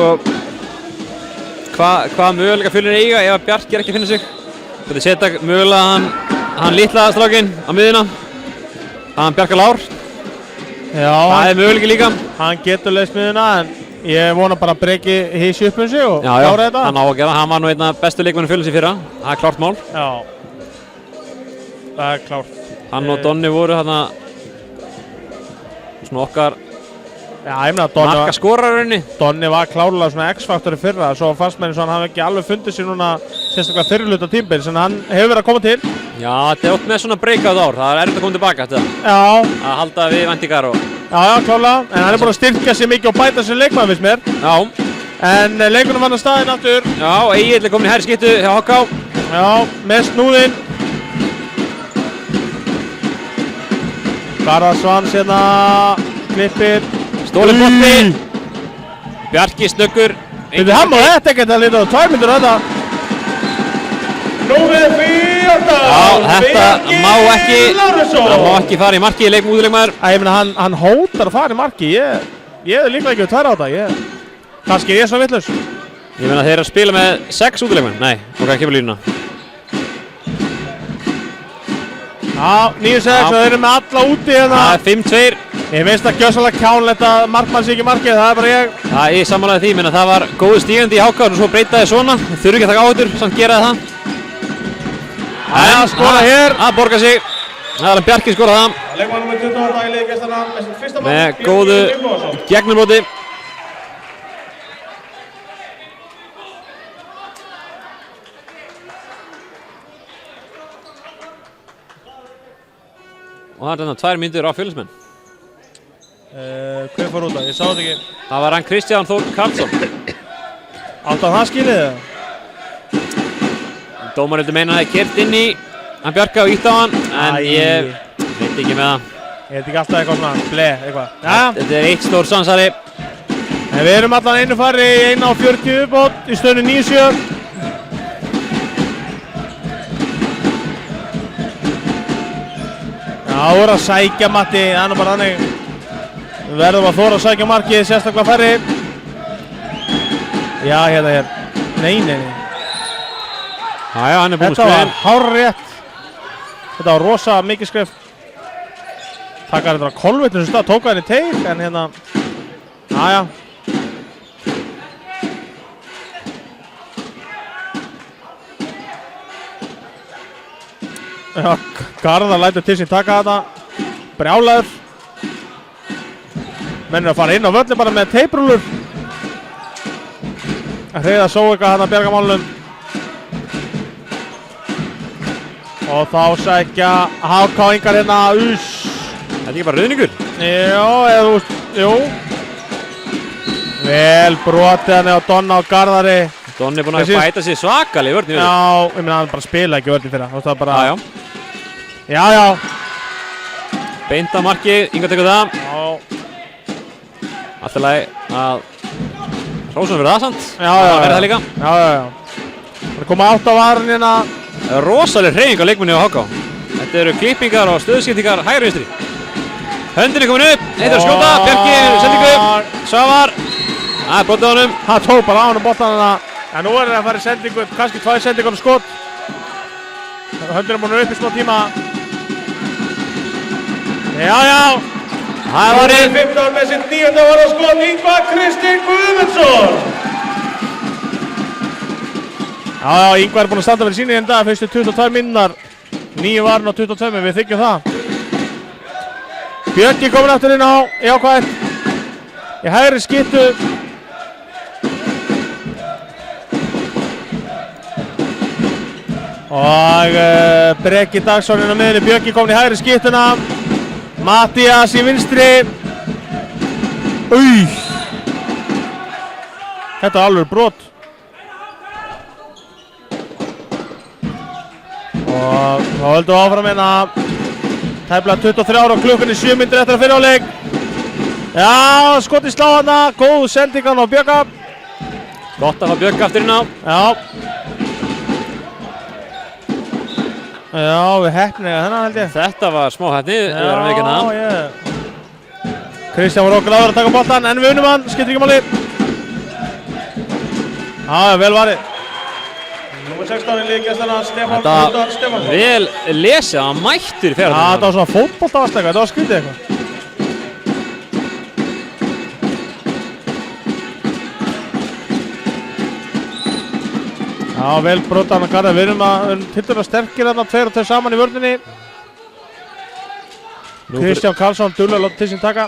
hvað möguleika fylgir eiga ef að Bjarki ekki að finna sig. Þetta setja mögulega hann litla strákinn á miðuna, hann Bjarka Lár. Já, það er möguleiki líka. Hann getur leist miðuna en ég vona bara að breki hissi upp um sig og klára þetta. Já, hann á að gera. Hann var nú einna bestu leikmennum fylgis í fyrra. Það er klárt mál. Já, það er klárt. Hann og Donni voru þarna svona okkar marka skorarunni. Donni var klárlega svona X-faktor í fyrra, svo fannst mér eins og hann hafi ekki alveg fundið sér núna sérstaklega fyrirluta tímbil sem hann hefur verið að koma til. Já, þetta er oft með svona breakout ár. Það er erfitt að koma tilbaka eftir það. Já. Að halda við væntingar og... Já, klárlega. En hann er búin að styrkja sig mikið og bæta sér leikmann, finnst mér. Já. En leikunum vann að staðinn aftur. Já, Egill er komin í hærri skiptu hjá Hokká. Já, með snúðinn. Garðar Svans hérna, klippir. Stólinn bolti. Bjarki snöggur. Hann má þetta ekkert að lita á 2 mínútur þetta. Númer 14. Já, þetta má ekki fara í marki í leiknum útileikmaður. Ég meina, hann hótar að fara í marki. Ég er líklega ekki að tværa á þetta. Kannski er ég svo vitlaus. Ég meina þeir eru að spila með 6 útileikmenn. Nei, ok, kemur línuna. Já, 9-6 og þeir eru með alla úti hérna. Það er 5-2. Ég veist að gjössalega kjánlegt að markmann sé ekki markið, það er bara ég. Það er sammálaði því, menn að það var góðu stígandi í Hokká og svo breytaði svona. Þurfi ekki að taka áhættur, samt geraði það. En skora hér. Það borgar sig. Það er Bjarki skorað það. Leikmann nr. 28 í leikgæstarna með sitt fyrsta mark. Með góðu gegnumróti. Og það er þarna 2 mínútur á fjölusmenn. Hver fór út á? Ég sá þetta ekki. Það var hann Kristján Þór Karlsson. Átti hann það skilið eða? Dómar heldur meina að það er kert inn í hann Bjarka og ítt á hann, en ég veit ekki með það. Ég veit ekki alltaf eitthvað svona eitthvað. Þetta er eitt stór sansari. En við erum allan einu fari í 1:40 uppbót í stöðnu 9-7. Já, þú er að sækja Matti, það er nú bara þannig. Við verðum að þóra að sækja markið, sérstaklega færri. Já, hérna hér. Nei. Já, hann er búinn Þetta var hárrétt. Þetta var rosa mikið skref. Takkar þetta á kolvetinu sem stað, tók hann í teig, en hérna... Já. Já, Garðar lætur til sín taka þetta. Brjálaður. Menn er að fara inn á völli bara með teiprúlur. Hreiðar Sóika hann að bjarga málunum. Og þá sækja Haukáingar hérna. Þetta er ekki bara ruðningur? Jú. Vel brotið hann á Donna og Garðari. Donni er búinn að bæta sig svakalega í vörðinu. Já, ég meina hann bara spila ekki vörðinu fyrra. Það var bara... Já. Beint á marki, Inga tekur það. Já. Allt í lagi að hrósunum fyrir það samt. Já. Það verður það líka. Já. Það er komið 8 á varin hérna. Rosaleg hreyfing á leikmunni á Hokká. Þetta eru klippingar og stöðskiptingar hægri vinstri. Höndin er komin upp, eitt að skjóta, Bjarki, sendingu, Svavar. Það er brotið á honum. Það tók bara á honum boltan hana. En nú er það að fara í sendingu, kannski 2 sendingar og skot. Höndin er búin upp í smá tíma. Já. Það var Númer 15 með sitt 9. varðarskot, Ingvar Kristinn Guðmundsson. Já, Ingvar er búinn að standa fyrir síni hérna, fyrstu 22 minnar. 9 varn og 22, við þykjum það. Björki komin aftur inn á jákvæðin. Í hægri skyttu. Og Breki Dagsson inn á miðunni, Björki komin í hægri skyttuna. Mattías í vinstri. Þetta er alveg brot. Og þá höldum við áfram hérna. Tæplega 23 ára og klukkan 7 mínútur eftir að fyrra áleik. Já, skot í slá hana, góð sendingan á Björka. gott að fá Björk aftur inn á. Já, við heppnið þennan held ég. Þetta var smá heppni, við erum ekki hérna. Kristján var okkur áður að taka boltan, en við unnum hann, skiptir ekki máli. Já, vel varið. Númer 16 í liðgæslana, Stefán Þetta Hundar Stefánsson. vel lesið, hann mættur í Já, fjárhættunum. þetta var svona fótboltavarsleika, þetta var skrítið eitthvað. Já, vel brotan að garða, við erum tiltölulega sterkir þarna, 2 og 2 saman í vörninni. Kristján Karlsson, duglega láta til sín taka.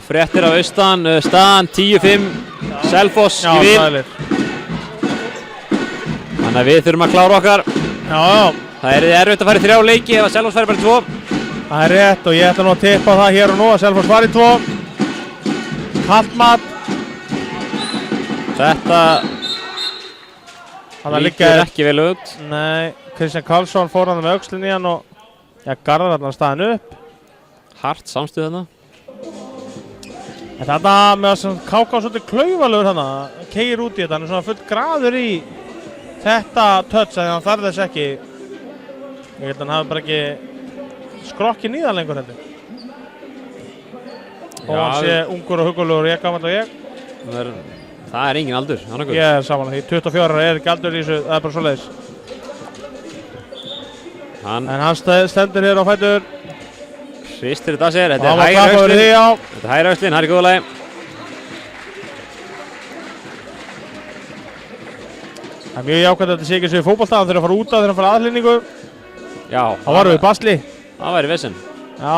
Fréttir af austan, staðan 10-5, Selfoss í vil. sælir. Þannig að við þurfum að klára okkar. Já, Það er erfitt að fara í 3 leiki ef að Selfoss færi bara í 2. það er rétt og ég ætla nú að tippa það hér og nú að Selfoss var í 2. Kallmat. Þetta lítur ekki vel út. Nei, Kristján Karlsson fór hann með öxlinn í hann og garðar hann staðin upp. Hart samstuð þarna. En þarna með að Káká svolítið klaufalegur þarna, keir út í þetta, hann er svona full graður í þetta touch að hann þarf þess ekki. Ég held að hann hafi bara ekki skrokkin í það lengur heldur. Og hann sé ungur og hugulegur, ég gamall og ég. Það er engin aldur, annarkur. Ég er samanlega því, 24 ára er ekki aldur í þessu, það er bara svoleiðis. En hann stendur hér á fætur. Hristir þetta sér, þetta Og hann er var hægri klappaður í því, öxlin. já. Þetta er hægri öxlin, hann er í góða lagi. Það er mjög jákvæmt að þetta sé ekki svo í fótbolta, hann þurfa að fara út af þegar hann fara aðhlýningu. Já. Þá varum við í basli. Það væri vesen. Já.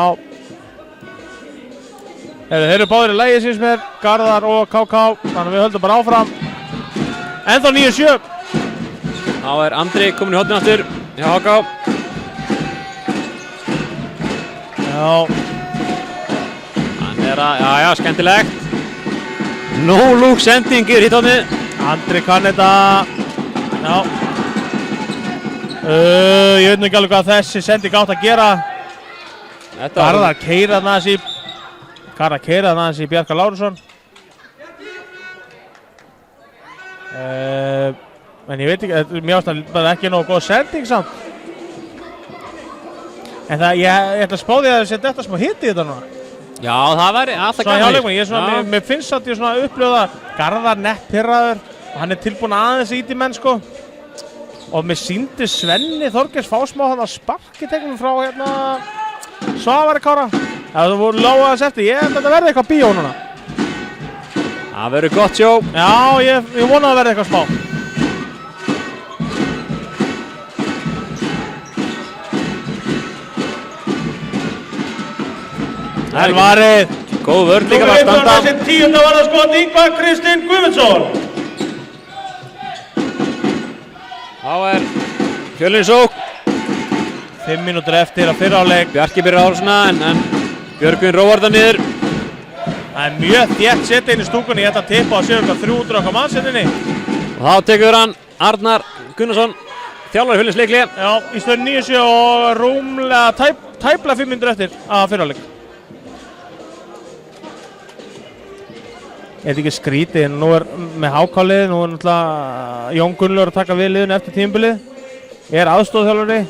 Þeir eru báðir í lagi síns mér, Garðar og KK, þannig að við höldum bara áfram. Ennþá 9-7. Þá er Andri komin í hornin aftur hjá HK. Já. Hann er að, já, skemmtilegt. No look sending í hitthornið. Andri kann þetta. Já. Ég veit nú ekki alveg hvað þessi sending átt að gera. Garðar keira aðeins í Bjarka Lárusson. En ég veit ekki, mér ást að bara ekki nógu góð sending samt. En það, ég ætla að spá því að það setja þetta smá hitt í þetta núna. Já, það væri alltaf Svona gaman. hjáleikmann, ég er svona, mér finnst að ég er svona uppljóða Garðar nett pirraður og hann er tilbúinn aðeins ít í menn sko. Og mér sýndi Svenni Þorgeirs fá smá þannig að sparki tegnum frá hérna Svavari Kára. Það voru lága aðeins eftir, ég held að þetta verði eitthvað bíó núna. Það verður gott sjó. Já, ég vona að það verði eitthvað smá. Vel varið. Góð vörn líka Númer að 15 standa. með sitt 10. varðarskot, Ingvar Kristinn Guðmundsson. Þá er Fjölnir sók. 5 mínútur eftir að fyrra áleik. Bjarki byrjar árásina en Björgvin róar það niður. Það er mjög þétt setja inn í stúkunni, ég ætla að tippa á sér okkar 300 okkar mannsettinni. Og þá tekur hann Arnar Gunnarsson, þjálfari Fjölnis leikli. Já, í stöðu 9-7 og rúmlega tæplega 5 mínútur eftir að fyrra áleik. Er þetta ekki skrítið, en nú er með hákálið, nú er náttúrulega Jón Gunnlaugur að taka við liðinu eftir tímabilið. Ég er aðstoðarþjálfari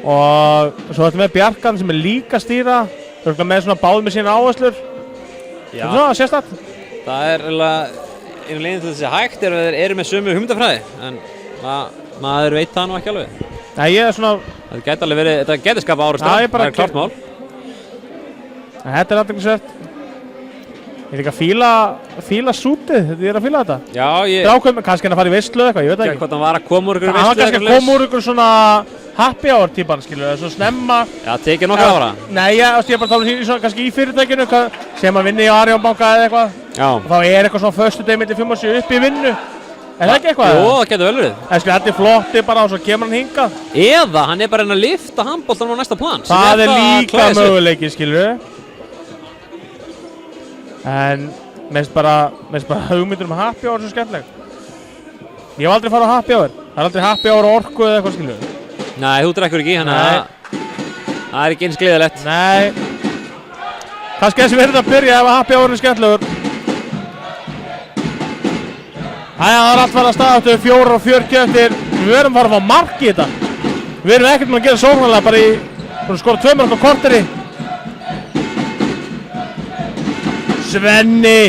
og svo ertu með Bjarkan sem er líka að stýra. Þú ert með svona báð með sína áherslur. Já. Þetta er svona sérstakt. Það er einu leginn til þessi hægt er að þeir eru með sömu hugmyndafræði en maður veit það nú ekki alveg. Nei, ég er svona, Þetta gæti alveg verið, þetta gæti skapa ára Já, ég bara það er klart mál. Þetta athyglisvert. Ég líka fíla sútið, þetta er að fíla þetta. Já, ég... Drákum, kannski hann að fara í veislu eða eitthvað, ég veit ekki. Hvort hann var að koma úr ykkur veislu. Hann var kannski að koma úr ykkur svona happy hour típan, skilur, svo snemma. Já, tekið nokkra ára. Nei, ég er bara að tala um svona kannski í fyrirtækinu, sem að vinna í Arion banka eða eitthvað. Já. Og þá er eitthvað svona föstudegi milli 5 og 7 upp í vinnu. Er það ekki eitthvað? Jú, það getur vel verið. Þetta er flotti bara og svo kemur hann hingað. Eða hann er bara að lyfta handboltanum á næsta plan. Það er líka möguleiki, skilur. En mest bara hugmyndur happy hour svo skemmtileg. Ég hef aldrei farið á happy hour. Það er aldrei happy hour og orku eða eitthvað, skilur. Nei, þú drekkur ekki, þannig að það er ekki eins gleðilegt. Nei. Kannski þessi verður að byrja ef happy hour er skemmtilegur. Æja, það er allt farið að staða 4 og 40 eftir. Við verðum farið að fá mark í þetta. Við erum ekkert með að gera sóknarlega, bara skora 2 mörk á korteri. Svenni.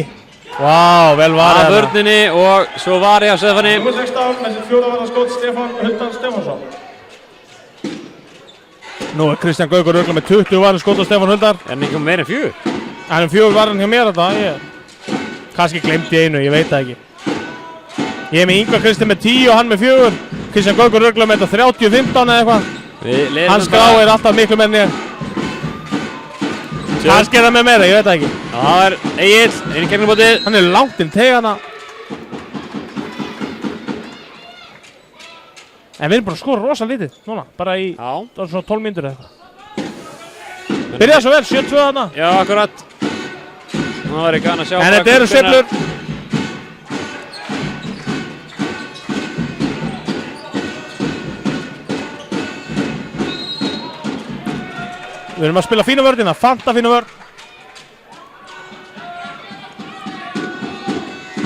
Vá, vel varið að vörninni og svo varið á Stefáni. Númer 16 með sitt 4. varnarskot Stefán Huldar Stefánsson. Nú er Kristján Gaukur örugglega með 20 varnarskot á Stefán Huldar. Er hann ekki meira en 4? Hann er 4 varðan hjá mér þetta. Kannski glemdi ég einu, ég veit það ekki. Ég er með Ingvar Kristján með 10 og hann með 4. Kristján Gaukur örugglega með þetta 30-15 eða eitthvað. Hans grá er alltaf miklu meira en ég. Kannski er það með meira, ég veit það ekki. Það er Egill, inn í gegnumótið. Hann er langt inn tegana. En við erum bara að skora rosa lítið núna, bara í svona 12 mínútur eða eitthvað. Byrjaði svo vel, 7-2 þarna. Já, akkurat. Það var ekki gana að sjá. En þetta eru sveiflur. Við erum að spila fína vörðina, fanta fína vörð.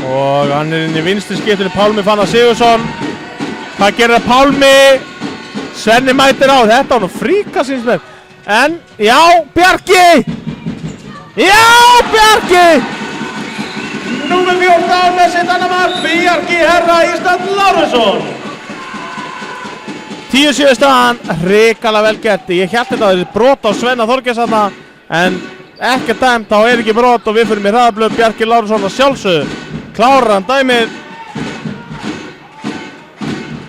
Og hann er inn í vinstri skiptinu, Pálmi Fannar Sigurðsson. Hvað gerir það Pálmi? Svenni mætir á, þetta var nú fríka sínslega. En, já, Bjarki! Já, Bjarki! Númer 14 með sitt annar mark, Bjarki Herra Ísland Lárusson. 10-7 staðan, hrikalega vel gert. Ég hélt þetta að það er brot á Svenna Þorgeirs þarna, en ekkert dæmt, þá er ekki brot og við fyrir með hraðablöð. Bjarki Lárusson að sjálfsögðu klárar hann dæmið.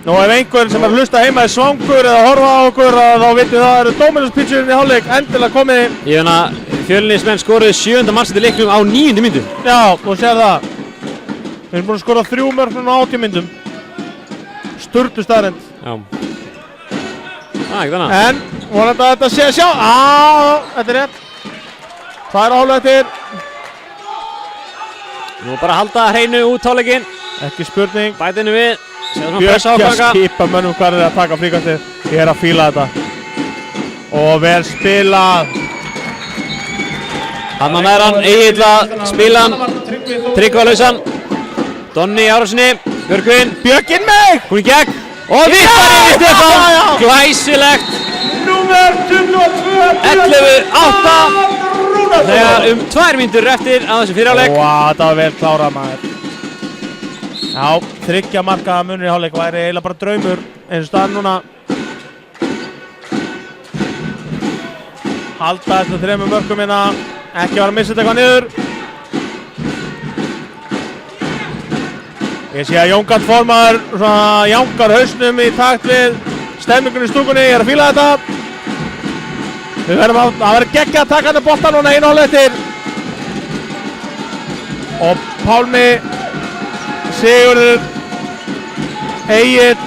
Nú ef einhver sem er að hlusta heima er svangur eða horfa á okkur, þá vitið það eru Dominus-pítsur í hálfleik endilega komið. Ég veit að Fjölnismenn skoruðu 7. markið í leiknum á 9. mínútu. Já, þú sér það. Við erum búin að skora 3 mörk á 80 mínútum. Sturlu staðreynd. Já. Það er ekki þannig. En vonandi að þetta sé að sjá. Þetta er rétt. 2 hálfleik eftir. Nú bara að halda hreinu út hálfleikinn. Ekki spurning. Bætinu við. Björki að skipa mönnum hvað er að taka fríkastið. Ég er að fíla þetta. Og vel spilað. Þarna nær hann Egill að spila hann. Tryggvalausan. Donni í árásinni. Björkvin. Björkin mig! Hún í gegn. Og vittar í Stefán. Glæsilegt. Númer 22. 11-8. Þegar 2 mínútur eftir að þessu fyrirháleik. Þetta var vel klárað maður. Já, 3 marka munur í hálfleik væri eiginlega bara draumur eins og staðan núna. Halda þessu 3 mörkum hérna. Ekki var að missa þetta eitthvað niður. Ég sé að Jóngat formaður svona jánkar hausnum í takt við stemningunni í stúkunni. Ég er að fíla þetta. Við verðum að vera geggja að taka þetta bolta núna 1 hálfleik eftir. Og Pálmi, Sigurður, Egill.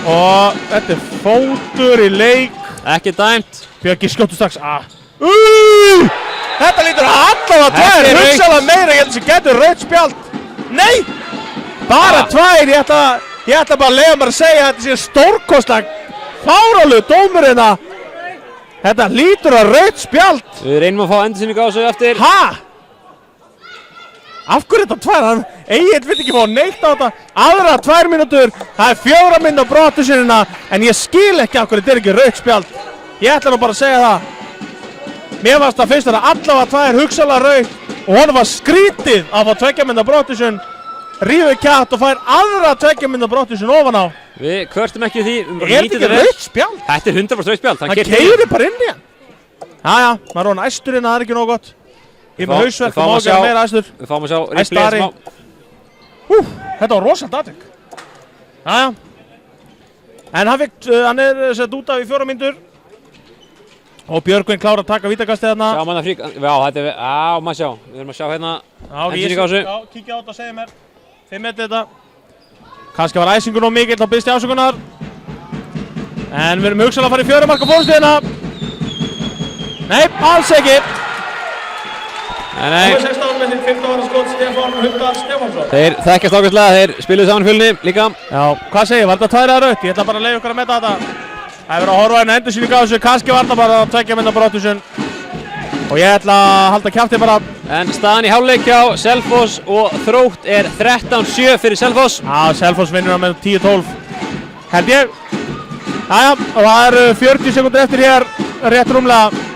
Og þetta er fótur í leik. Ekki dæmt. Björki skjóttu strax. Þetta lítur allavega 2, hugsaðlega meira hérna sem getur rautt spjald. Nei! Bara 2, ég ætla bara að leyfa mér að segja að þetta sé stórkostlag. Fáránlegur dómur hérna. Þetta lítur að rautt spjald. Við reynum að fá endursýningu á þessu eftir. Af hverju þetta 2? Egill vill ekki fá neitt á þetta. Aðra 2 mínútur. Það er 4 mínútur á brottvísunina. En ég skil ekki af hverju þetta er ekki rautt spjald. Ég ætla nú bara að segja það. Mér varst að finnst þetta allavega 2 hugsaðlega rautt. Og honum var skrítið að fá 2 mínútur brottvísun. Rífur kjatt og fær aðra 2 mínútur brottvísun ofan á. Við kvörtum ekki því. Er þetta ekki rautt spjald? Þetta er 100% rautt spjald. Hann keyrir bara inn í hann. Jæja, maður er orðinn æstur hérna, það er ekki nóg gott. Ég er með hausverk Við og má ekki vera meira æstur. Við fáum að sjá Æstari. replay Þetta var rosalega atvik. Jæja. En hann er sett út af í 4 mínútur. Og Björgvin klára að taka vítakastið þarna. Sjá manna frík, já þetta er, já maður sjá. Við erum að sjá hérna endursýningu á þessu. Já, kíkja á þetta og segja mér. Þið metið þetta. Kannski var æsingur nóg mikill og biðst í ásökunar. En við erum hugsanlega að fara í 4 marka fórstiðina. Nei, alls ekki. Nei. Númer 16 með sitt 15 ára skot Stefán Huldar Stefánsson. Þeir þekkjast ágætlega, þeir spiluðu saman fjölni líka. Já, hvað segir, var þetta 2 eða rautt? Ég ætla bara að leyfa ykkur að meta þetta. Það er verið að horfa hérna endursýningu á þessu, kannski var þetta bara 2 mynda brottvísun. Og ég ætla að halda kjafti bara. En staðan í hálfleik hjá Selfoss og Þrótt er 13-7 fyrir Selfoss. Já, Selfoss vinnur hann með 10-12. Held ég. Jæja, og það eru 40 sekundur eftir hér, rétt rúmlega.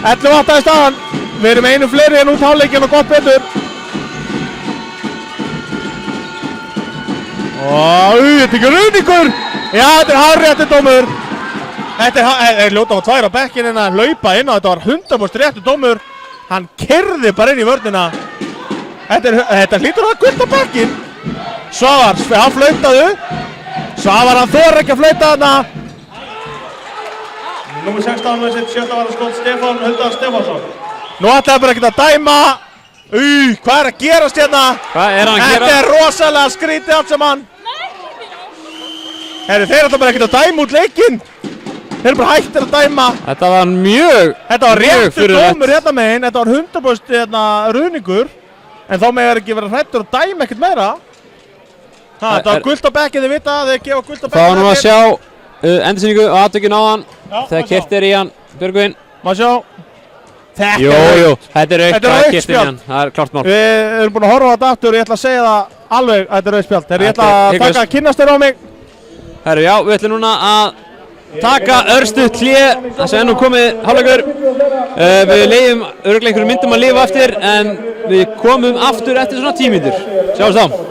11-8 í staðan. Við erum einu fleiri en út hálfleikin og gott betur. Þetta er ekki ruðningur. Já, þetta er hárréttur dómur. Þetta er ljóta á 2 á bekkinn en að hlaupa inn og þetta var 100% réttur dómur. Hann keyrði bara inn í vörnina. Þetta hlýtur að gult á bekkinn. Svavar, hann flautaðu. Svavar, hann þorir ekki að flauta þarna. Númer 16 með sitt 7. ára skot Stefán Huldar Stefánsson. Nú ætlaði bara ekkert að dæma. Hvað er að gerast hérna? Hvað er hann að gera? Þetta er rosalega skrítið allt saman. Þeir ætla bara ekkert að dæma út leikinn. Þeir eru bara hættir að dæma. Þetta var mjög réttur dómur hérna meginn. Þetta var 100% ruðningur. En þá megar ekki vera hrættur að dæma ekkert meira. Þetta var gult á bekkinn, þið vita að þeir gefa gult á bekkinn. Þá var nú að sjá endursýningu og aðtökin á hann. Þegar keyrt er í hann, Björgvin. Má sjá. Jú, þetta er aukt að keyrt inn í hann. Það er klart mál. Við erum búin að horfa á þetta aftur og ég ætla að segja það alveg að þetta er auðspjald. Þegar ég ætla að taka kynnastur á mig. Herru, já, við ætlum núna að taka örstutt hlé. Það sé nú komið hálfleikur. Við leiðum örugglega einhverjum myndum að lifa eftir en við komum aftur eftir svona 10 mínútur. Sjáumst þá.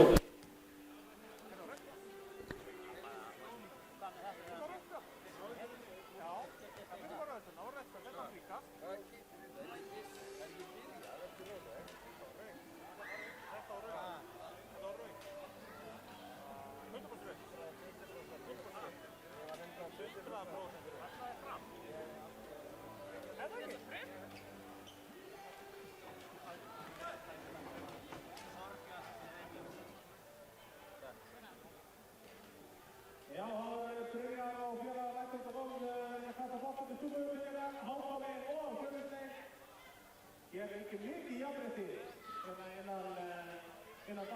Ég er ekki mikið jafnrétti innan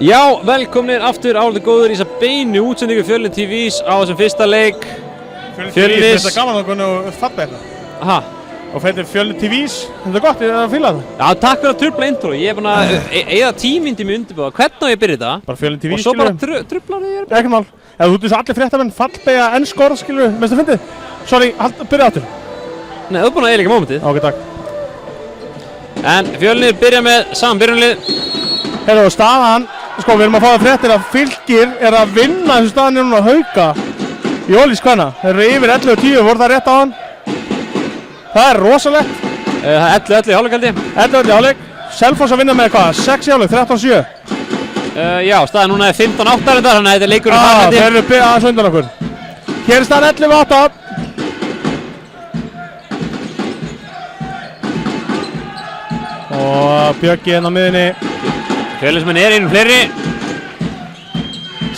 Já, velkomnir aftur álega góður í þess að beinu útsendingu Fjölnir TV's á þessum fyrsta leik. Fjölnir TV's. Þetta er gaman að konu fallbeita. Aha. Og þetta er Fjölnir TV's. Þetta er gott, ég er að fíla það. Já, takk fyrir að trubla intro. Ég er búinn að eyða tímindi mig undirbúða. Hvernig á ég að byrja þetta? Bara Fjölnir TV, og svo bara trublar þér. Ekkert mál. Ef þú ert eins og allir fréttamenn, fallbeigja en skora, skilur við. Mest að fyndið. Sorry, byrja áttur. Nei, þú ert búinn að eyðileggja mómentið. Ok, takk. En Fjölnir byrja með saman byrjunlið. Herru, staðan, sko, við erum að fá það fréttir að Fylkir er að vinna þessu staðan núna Hauka í Ólís hvenna. Þeir eru yfir 11-10, voru það rétt á hann? Það er rosalegt. Það er 11-11 í hálfleik held ég. 11-11 í hálfleik. Selfoss að vinna með hvað? 6 í hálfleik, 13-7. Já, staðan núna er 15-8 reyndar, þannig að þetta er leikur í faglendi. Þeir eru aðeins undan okkur. Hér er staðan 11-8. Og Bjöggi inn á miðinni. Fjölnismenn er einu fleiri.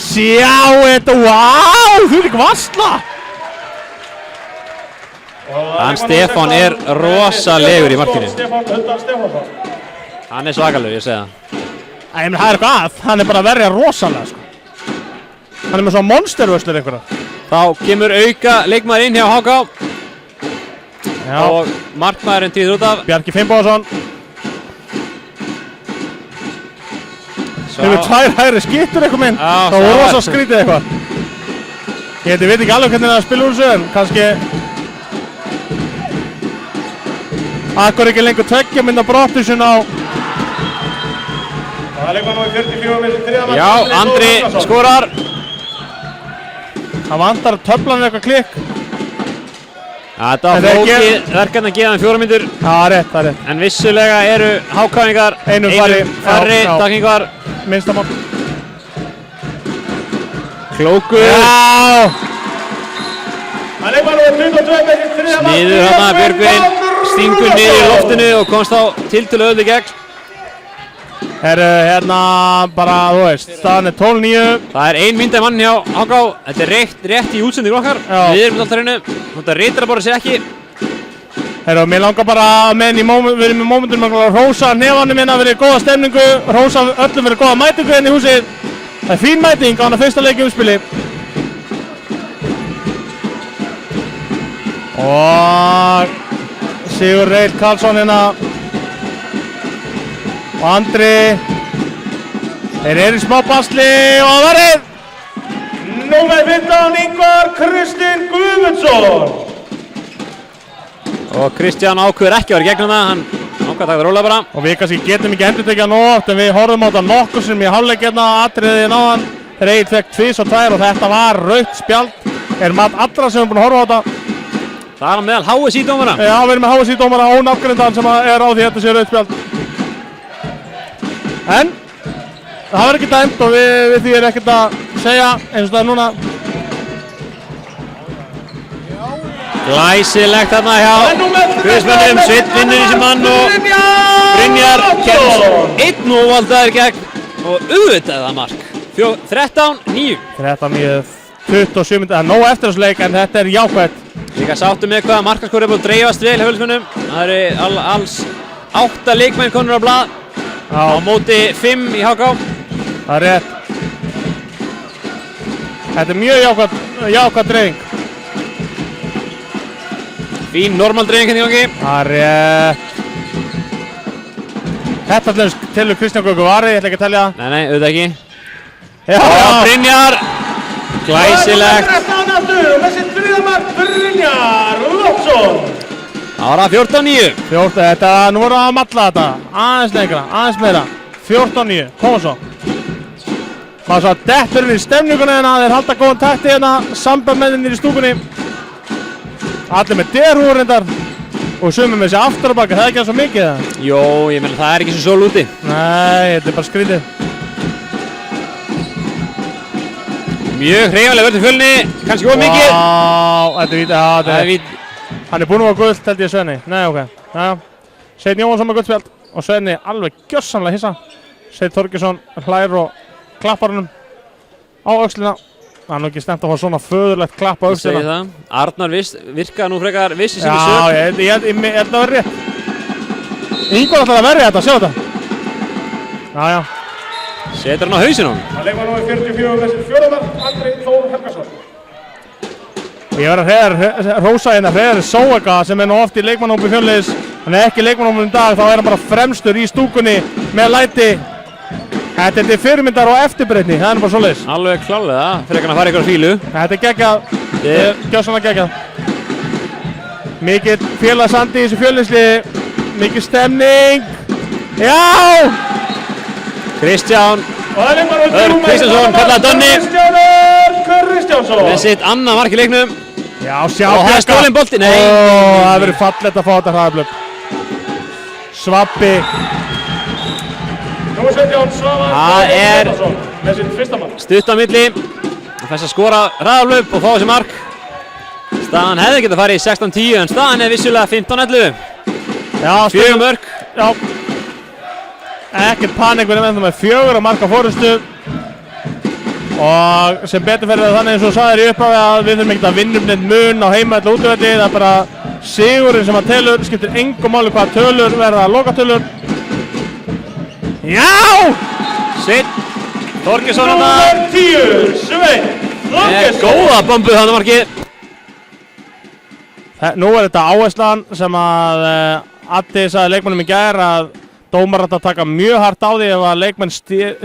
Sjá þetta, wow, þú líka vassla. Hann Stefán er rosalegur í markinu. Stefán Huldar Stefánsson. Hann er svakalegur, ég segi það. Æ, menn það er eitthvað að, hann er bara að verja rosalega, sko. Hann er með svona monstervöslur einhverja. Þá kemur auka leikmaður inn hjá HK. Já. Og markmaðurinn týður út af. Bjarki Finnbogason. Hefur tvær hægri skittur eitthvað minn. Það var rosa skrítið eitthvað. Ég veit ekki alveg hvernig það spila úr þessu, en kannski akkur ekki lengur tveggja mynda brottusun á. Það er leikmann númer 44 með þriðja mark. Já, Andri skorar. Það vantar töflan eitthvað klikk. Þetta var flókið verkefni að gefa þeim 4 mínútur. Það er rétt, það er rétt. En vissulega eru hákáningar Einum færri takningar. Minnstamál. Klókur. Já! Það er leikmann númer 22 með þriðja mark. Sniður þarna Björgvin, stingur niður í loftinu og komst á tiltölu öðru gegn. Hérna bara, þú veist, staðan er 12-9. Það er 1 mínúta í mann hjá HK. Þetta er rétt í útsendingu okkar. Já. Við erum alltaf hreinu. Þetta reytir að bara segja ekki. Herra, mér langar bara við erum í mómentum að hrósa hnefanum hérna, verið góða stemningu, hrósa öllum verið góða mætingu hérna í húsið. Það er fín mæting á hana fyrsta leik í umspili. Og Sigur Reyr Karlsson hérna. Og Andri. Þeir eru í smá basli og það verið. Númer 15 Ingvar Kristinn Guðmundsson. Og Kristján ákveður ekki að vera gegnum það. Hann ákveður að taka það rólega bara. Og við kannski getum ekki endurtekið nóg oft, en við horfum á þetta nokkur sem í hálfleik hérna atriðið náðan. Þeir Egill fekk 2 og 2 og þetta var rautt spjald. Er mat allra sem er búin að horfa á þetta. Það er á meðal HSI dómara. Já, við erum með HSI dómara ónafngreindan sem er á því að þetta sé rautt spjald. En það var ekki dæmt og við því er ekkert að segja eins og það er núna. Glæsilegt þarna hjá Guðsmönnum, Sveinn vinnur í sem mann og Brynjar kemst 1 og valdaður gegn og auðvitað það mark. 13-9. 13-9, 27 minnir, það er nóg eftir þessu leik en þetta er jákvætt. Líka sáttu með hvaða markaskor er búin að dreifast vel hjá Guðsmönnum. Það eru alls 8 leikmenn konur á blað á móti 5 í HK. Það er rétt. Þetta er mjög jákvætt dreifing. Fín normal dreifing hérna í gangi. Það er rétt. Þetta telur Kristján Gaukur varði, ég ætla ekki að telja það. Nei, auðvitað ekki. Já, Brynjar. Glæsilegt. Þessi þriðja mark Brynjar Loftsson. Ára 14-9. 14, þetta, nú vorum við að matla þetta. Aðeins lengra, aðeins meira. 14-9, koma svo. Maður svo dettur inn í stemninguna hérna, þeir halda góðan takti hérna, sambandmennir í stúkunni. Allir með derhúr reyndar og sumum með þessi aftur á baka, það er ekki svo mikið það? Jó, ég meina það er ekki svo sól úti. Nei, þetta er bara skrítið. Mjög hreyfanlega vörð til Fjölni, kannski of mikið. Vá, þetta er vít, já, þetta er vít. Hann er búinn að vera gult held ég Svenni, nei ok. Sveinn Jóhansson með guldspjald og Svenni alveg gjörsamlega hissa. Sveinn Þorgeirsson hlær og klappar hannum á öxlina. Það er nú ekki stemt að fá svona föðurlegt klapp á öxlina. Ég segi það. Arnar virkaði nú frekar vissi sinni sök. Já, ég held að það verði rétt. Ingvar ætlaði að verja þetta, sjá þetta. Já. Setur hann á hausinn á hann. Það leikmaður númer 44 með sitt 4. mark, Andri Þór Helgason. Ég verð að hrósa hérna Hreiðar Sóega sem nú oft í leikmannhópi Fjölnis. Hann ekki í leikmannhópnum í dag, þá hann bara fremstur í stúkunni með læti. Þetta er fyrirmyndar og eftirbreytni, það bara svoleiðis. Alveg klálega, frekar að fara ykkur á fílu. Þetta geggjað, gjörsamlega geggjað. Mikið félagsandi í þessu Fjölnisliði, mikið stemning. Já! Kristján Örn Kristjánsson, kallaði Donni. Kristjánsson. Með sitt annað mark í leiknum. Já, sjá Og það er stólinn bolti, nei. Það verður fallegt að fá þetta hraðablöp. Svabbi. Númer 17, Svavar Það er- Þórðarsson með sitt 1. mark. Stutt á milli. Það fæst að skora hraðaflöp og fá þessi mark. Staðan hefði getað farið í 16-10 en staðan er vissulega 15-11. Já, 4 mörk. Já. Ekkert panik, við erum ennþá með 4 marka fórustu. Og sem betur fyrir það þannig eins og sagðir í upphafi að við þurfum ekkert að vinna neitt mun á heima eða útivelli. Það er bara sigurinn sem að telur, skiptir engu máli hvaða tölur verða lokatölur. Já! Sveinn Þorgeirsson Númer 10, Sveinn Þorgeirsson. góða bombu þannig markið. Nú er þetta áherslan sem að Addi sagði leikmannum í gær að dómar átt að taka mjög hart á því ef að leikmenn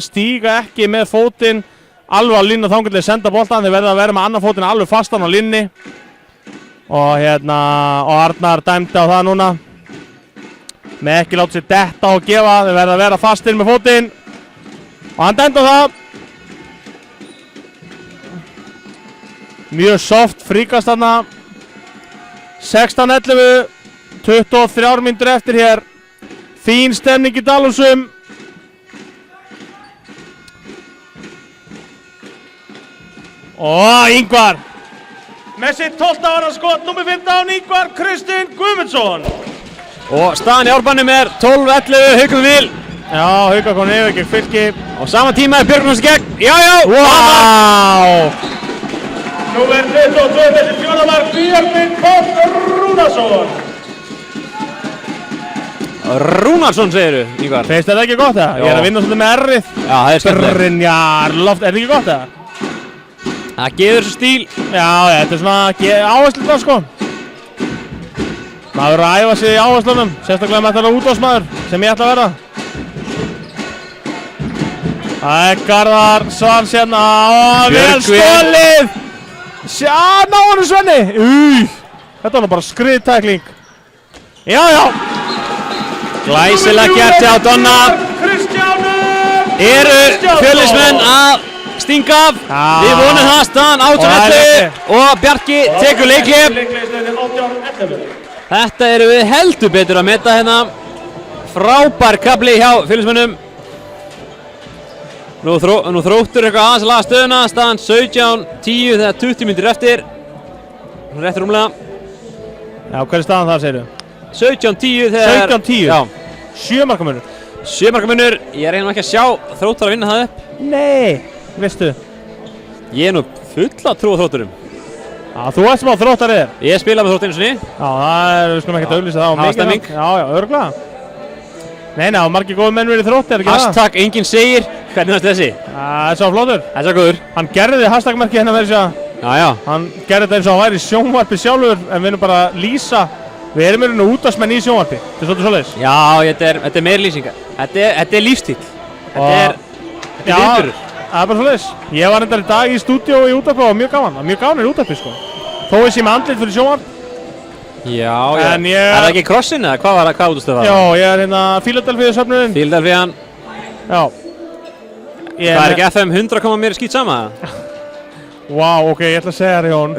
stíga ekki með fótinn alveg á línu og þangað til senda boltan. Þeir verða að vera með annan fótinn alveg fastan á línni. Og og Arnar dæmdi á það núna. Með ekki láta sér detta og gefa, þeir verða að vera fastir með fótinn. Og hann dæmdi á það. Mjög soft fríkast þarna. 16-11, 23 mínútur eftir hér. Fín stemning í Dalhúsum. Og Ingvar. Með sitt 12. ára skot, nummer 15, Ingvar Kristinn Guðmundsson. Og staðan í árbænum er 12-11, Haukum vil. Já, Hauka kom yfir gegn Fylki. Á sama tíma er Björgvins gegn. Já, Vá! Númer 22 með sitt 4. mark, Björgvin Páll Rúnarsson. Rúnarsson segiru, Ingvar. Feist þetta ekki gott það? Ég er að vinna svolítið með R-ið. Já, það er skemmtilegt. Brynjar Loft, er þetta ekki gott það? Það gefur þessu stíl. Já, þetta er svona áherslu það sko. Maður að æfa sig í áherslunum, sérstaklega með þetta útásmaður sem ég ætla að vera. Það er Garðar Svans hérna og vel stólið. Sjá, ná hann Svenni. Þetta var nú bara skriðtækling. Já. Glæsilega gert hjá Donna. Eru Fjölnismenn að stinga af. Við vonum það, staðan 18-11 og Bjarki tekur leikhlé. Þetta eru við heldur betur að meta hérna. Frábær kafli hjá Fjölnismönnum. Nú Þróttur eitthvað aðeins að laga stöðuna. Staðan 17-10 þegar 20 mínútur eftir. Rétt rúmlega. Já, hver er staðan þar segirðu? 17-10 þegar... 17-10? Já. 7 marka munur. 7 marka munur. Ég reyna ekki að sjá Þróttur að vinna það upp. Nei, veistu. Ég er nú full að trúa Þrótturum. Já, þú ert smá Þróttar er. Ég spila með Þrótt einu sinni. Já, það er, við skulum ekkert að auglýsa það á Það var mikið. stemming. Já, örgulega. Nei, og margir góði menn verið Þrótt, er ekki það? Hashtag enginn segir. Hvernig fannst þessi? Það er svo flottur. Það er svo góður. Hann gerði hashtagmerki hérna verið sér. Já. Hann gerði þetta eins og hann væri í sjónvarpi sjálfur, en við erum bara að lýsa. Við erum í raun og útvarpsmenn í sjónvarpi. Þetta er svolítið svoleiðis. Já, þetta er meir lýsingar. Þetta er lífstíl. Þetta er viðburður. Það er bara svoleiðis. Ég var reyndar í dag í stúdíó í útvarpi og mjög gaman. Mjög gaman í útvarpi sko. Þó ég sé með andlit fyrir sjónvarp. Já. En ég... Er það ekki krossin eða hvað útustöð var? Já, ég er hérna Philadelphia söfnuðinn. Philadelphia'n. Já. Það er ekki FM 100 koma mér skýt sama? Vá, ok, ég ætla að segja þér Jón.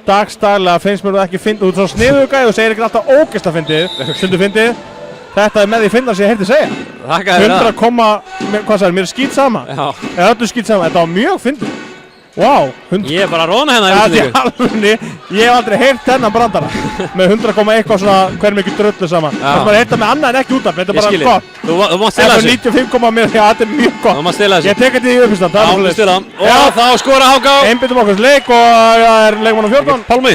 Dagstæðlega finnst mér það ekki fyndið. Þú ert svo sniðugæð og segir ekki alltaf ógeðslega fyndið. Stundu fyndið. Þetta er með því fyndar sem ég heyrti segja. Þakka þér 100 koma, hvað sagði, mér er skýt sama. Já. Eða öllu skýt sama. Þetta var mjög fyndið. Vá, 100. Ég er bara að róna hérna í Það er útsendingu. alveg, ég hef aldrei heyrt þennan brandara. Með 100 koma eitthvað svona, hver mikið drullu saman. Það er bara heyrt það með annað en ekki út af. Þetta er Ég bara skil gott. þig. Þú mátt stila Þetta þessu. 95 koma mér, já, þetta er mjög gott. Þú mátt stila þessu. Ég tek þetta í uppistand, það Já, er þú svoleiðis. stila. Já. Og þá skora Háká. Einbyttum okkur leik og það er leikmann á 14. Pálmi.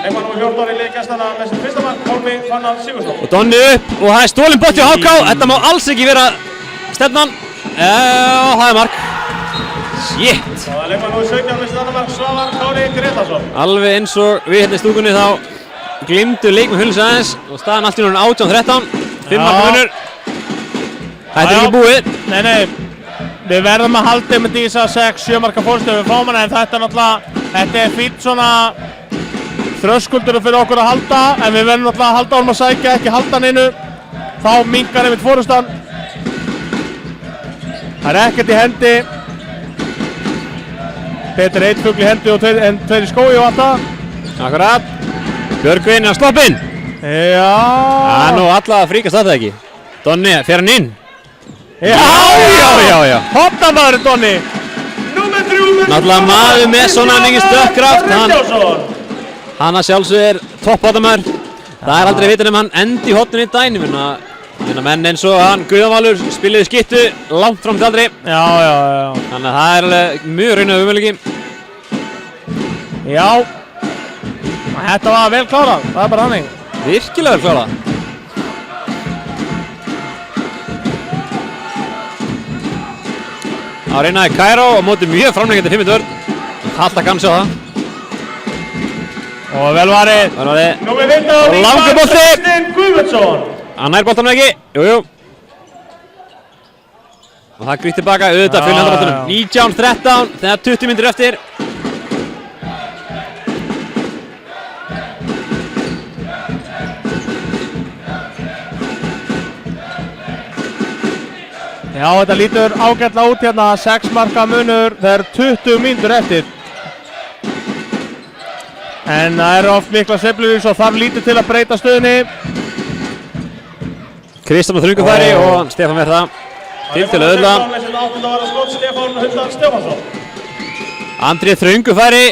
Leikmann númer 14 í leikgæstana með sitt 1. mark, Pálmi Fannar Sigurðsson. Og Donni upp og það er stólinn bótt hjá Háká. Þetta má alls ekki vera stefnan. Það er mark. Shit. Það er leikmaður númer 17 með sitt annar mark, Svavar Kári Gretarsson. Alveg eins og við hérna í stúkunni þá glimtu leikmenn Hulins aðeins og staðan allt í núna 18-13. 5 marka munur. Þetta er ekki búið. Nei. Við verðum að halda með þessa 6-7 marka fórstu við fáum hana en þetta er náttúrulega, þetta er fínt svona þröskuldur fyrir okkur að halda en við verðum náttúrulega að halda honum að sækja, ekki halda hann innu. Þá minnkar einmitt fórustan. Það er ekkert í hendi. Betur 1 fugl í hendi og 2 í skói og allt það. Akkurat. Björgvin er að sloppinn. Já. Það er nú alla að fríkast þetta ekki. Donni, fer hann inn? Já. Hotnamaðurinn Donni. Númer 3. Náttúrulega maður með svona mikið stökkkraft. Hann að sjálfsög er topp-hotnamaður. Það er aldrei að vita hann endi í hotninu í dænum. Menn eins og hann Guðavalur spilaði skittu langt fram til aldrei. Já. Þannig að það er alveg mjög raunöðu umöðleiki. Já. Þetta var vel klárað, það er bara hannig. Virkilega vel klárað. Á reynaði Kairó á móti mjög framleikandi 5 vörn. Alltaf kann sjá það. Og vel varið. Númer 15. Langur bolti. Kristinn Guðmundsson. Hann nær boltanum ekki. Jú. Og það grýtt tilbaka, auðvitað fyrir handaboltanum. 19-13, þegar 20 mínútur eftir. Já, þetta lítur ágætlega út hérna, 6 marka munur, það er 20 mínútur eftir. En það eru oft mikla sveiflur og þarf lítið til að breyta stöðunni. Kristján á þröngufæri og Stefán verð það til auðvitað. Stefán Huldar Stefánsson. Andrið þröngufæri.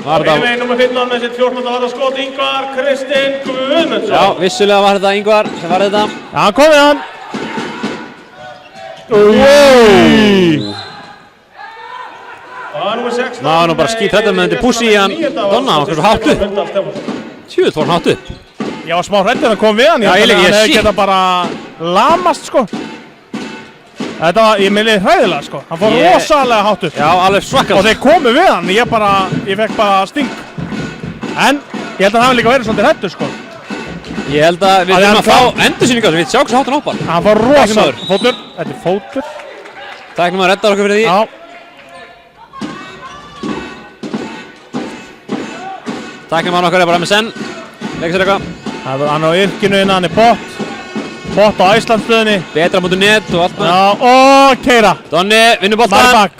Einveginn nummer 15 með sitt 14. varða skot, Ingvar Kristinn Guðmundsson. Já, vissulega var þetta Ingvar sem var þetta. Já, hann komið hann. Það er nummer 16. Ná, nú bara skýt þetta með þetta pussi í hann Donna og hversu hátt upp. Tjúð, fór hann hátt upp. Ég var smá hræddur að koma við hann, ég hefði getað bara lamast sko. Þetta var, ég meðliði hræðilega sko, hann fór rosalega hátt upp. Já, alveg svakalt. Og þeir komu við hann, ég fekk bara sting. En ég held að það hefði líka verið svolítið hræddur sko. Ég held að við þurfum að fá endursýningar sem við sjá hversu hátt hann hoppar. Hann fór rosalega, fótur, þetta er fótur. Tæknum að redda okkur fyrir því. Já. Tæknum að okkur er bara með senn, leika sér eitthvað. Hann á yrkinu innan, hann er pott á Æslandstöðinni. Betra mútu net og allt með. Já, og keira. Donni, vinnur boltan. Marbak.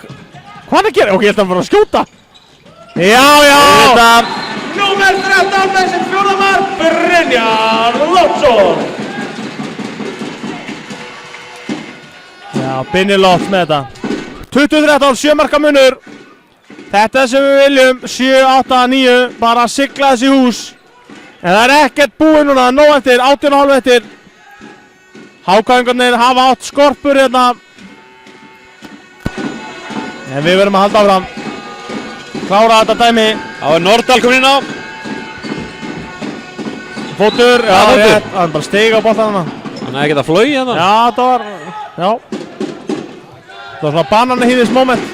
Hvað er að gera? Ok, ég held að hann fór að skjóta. Já. Númer 13 með sitt 4. mark, Brynjar Loftsson. Já, Binni Lofts með þetta. 20-13, 7 marka munur. Þetta sem við viljum, 7, 8, 9, bara sigla þessi hús. En það er ekkert búið núna, nóg eftir, 18,5 eftir. Hákáingarnir hafa átt skorpur hérna. En við verðum að halda áfram. Klára þetta dæmi. Þá er Nordal komin inn á. Fótur, já, rétt. Það er bara steig á boltan hana. Hann hefði getað flogið hérna. Já, það var, já. Það var svona bananahýðis moment.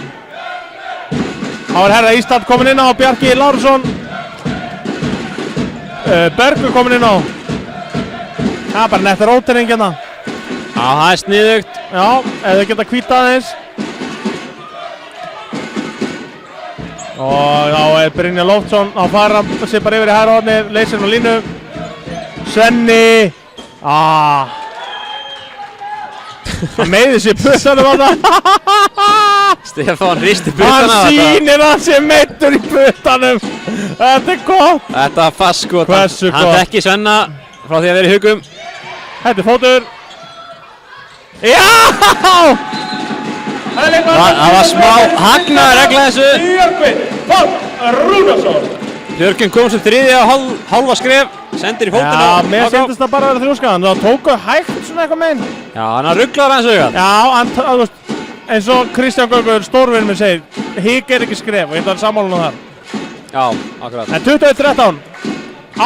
Það var herra Ísland komin inn á, Bjarki Lárusson. Bergur komin inn á. Það er bara netta rótering hérna. Já, það er sniðugt. Já, ef þau geta hvítað aðeins. Og þá er Brynjar Loftsson að fara sig bara yfir í hægra hornið, leysir hann á línu. Svenni. Hann meiði sér puttanum á það. Stefán hristi puttana. Hann sýnir að sé meiddur í puttanum. Þetta er gott. Þetta var fast skot. Hversu gott. Hann þekki Svenna frá því að vera í hugum. Þetta er fótur. Já! Það var smá hagnaður regla þessu. Björgvin Páll Rúnarsson. Björgvin kom sem þriðja hálfa skref, sendir í fótinn. Já, mér syndist það bara að vera þrjóskaðan. Það tóku hægt svona eitthvað meginn. Já, hann rugglaður aðeins augað. Já, þú veist, eins og Kristján Gaukur, stórvinn minn segir, hik er ekki skref og ég ætla að sammála um það. Já, akkurat. En 21-13,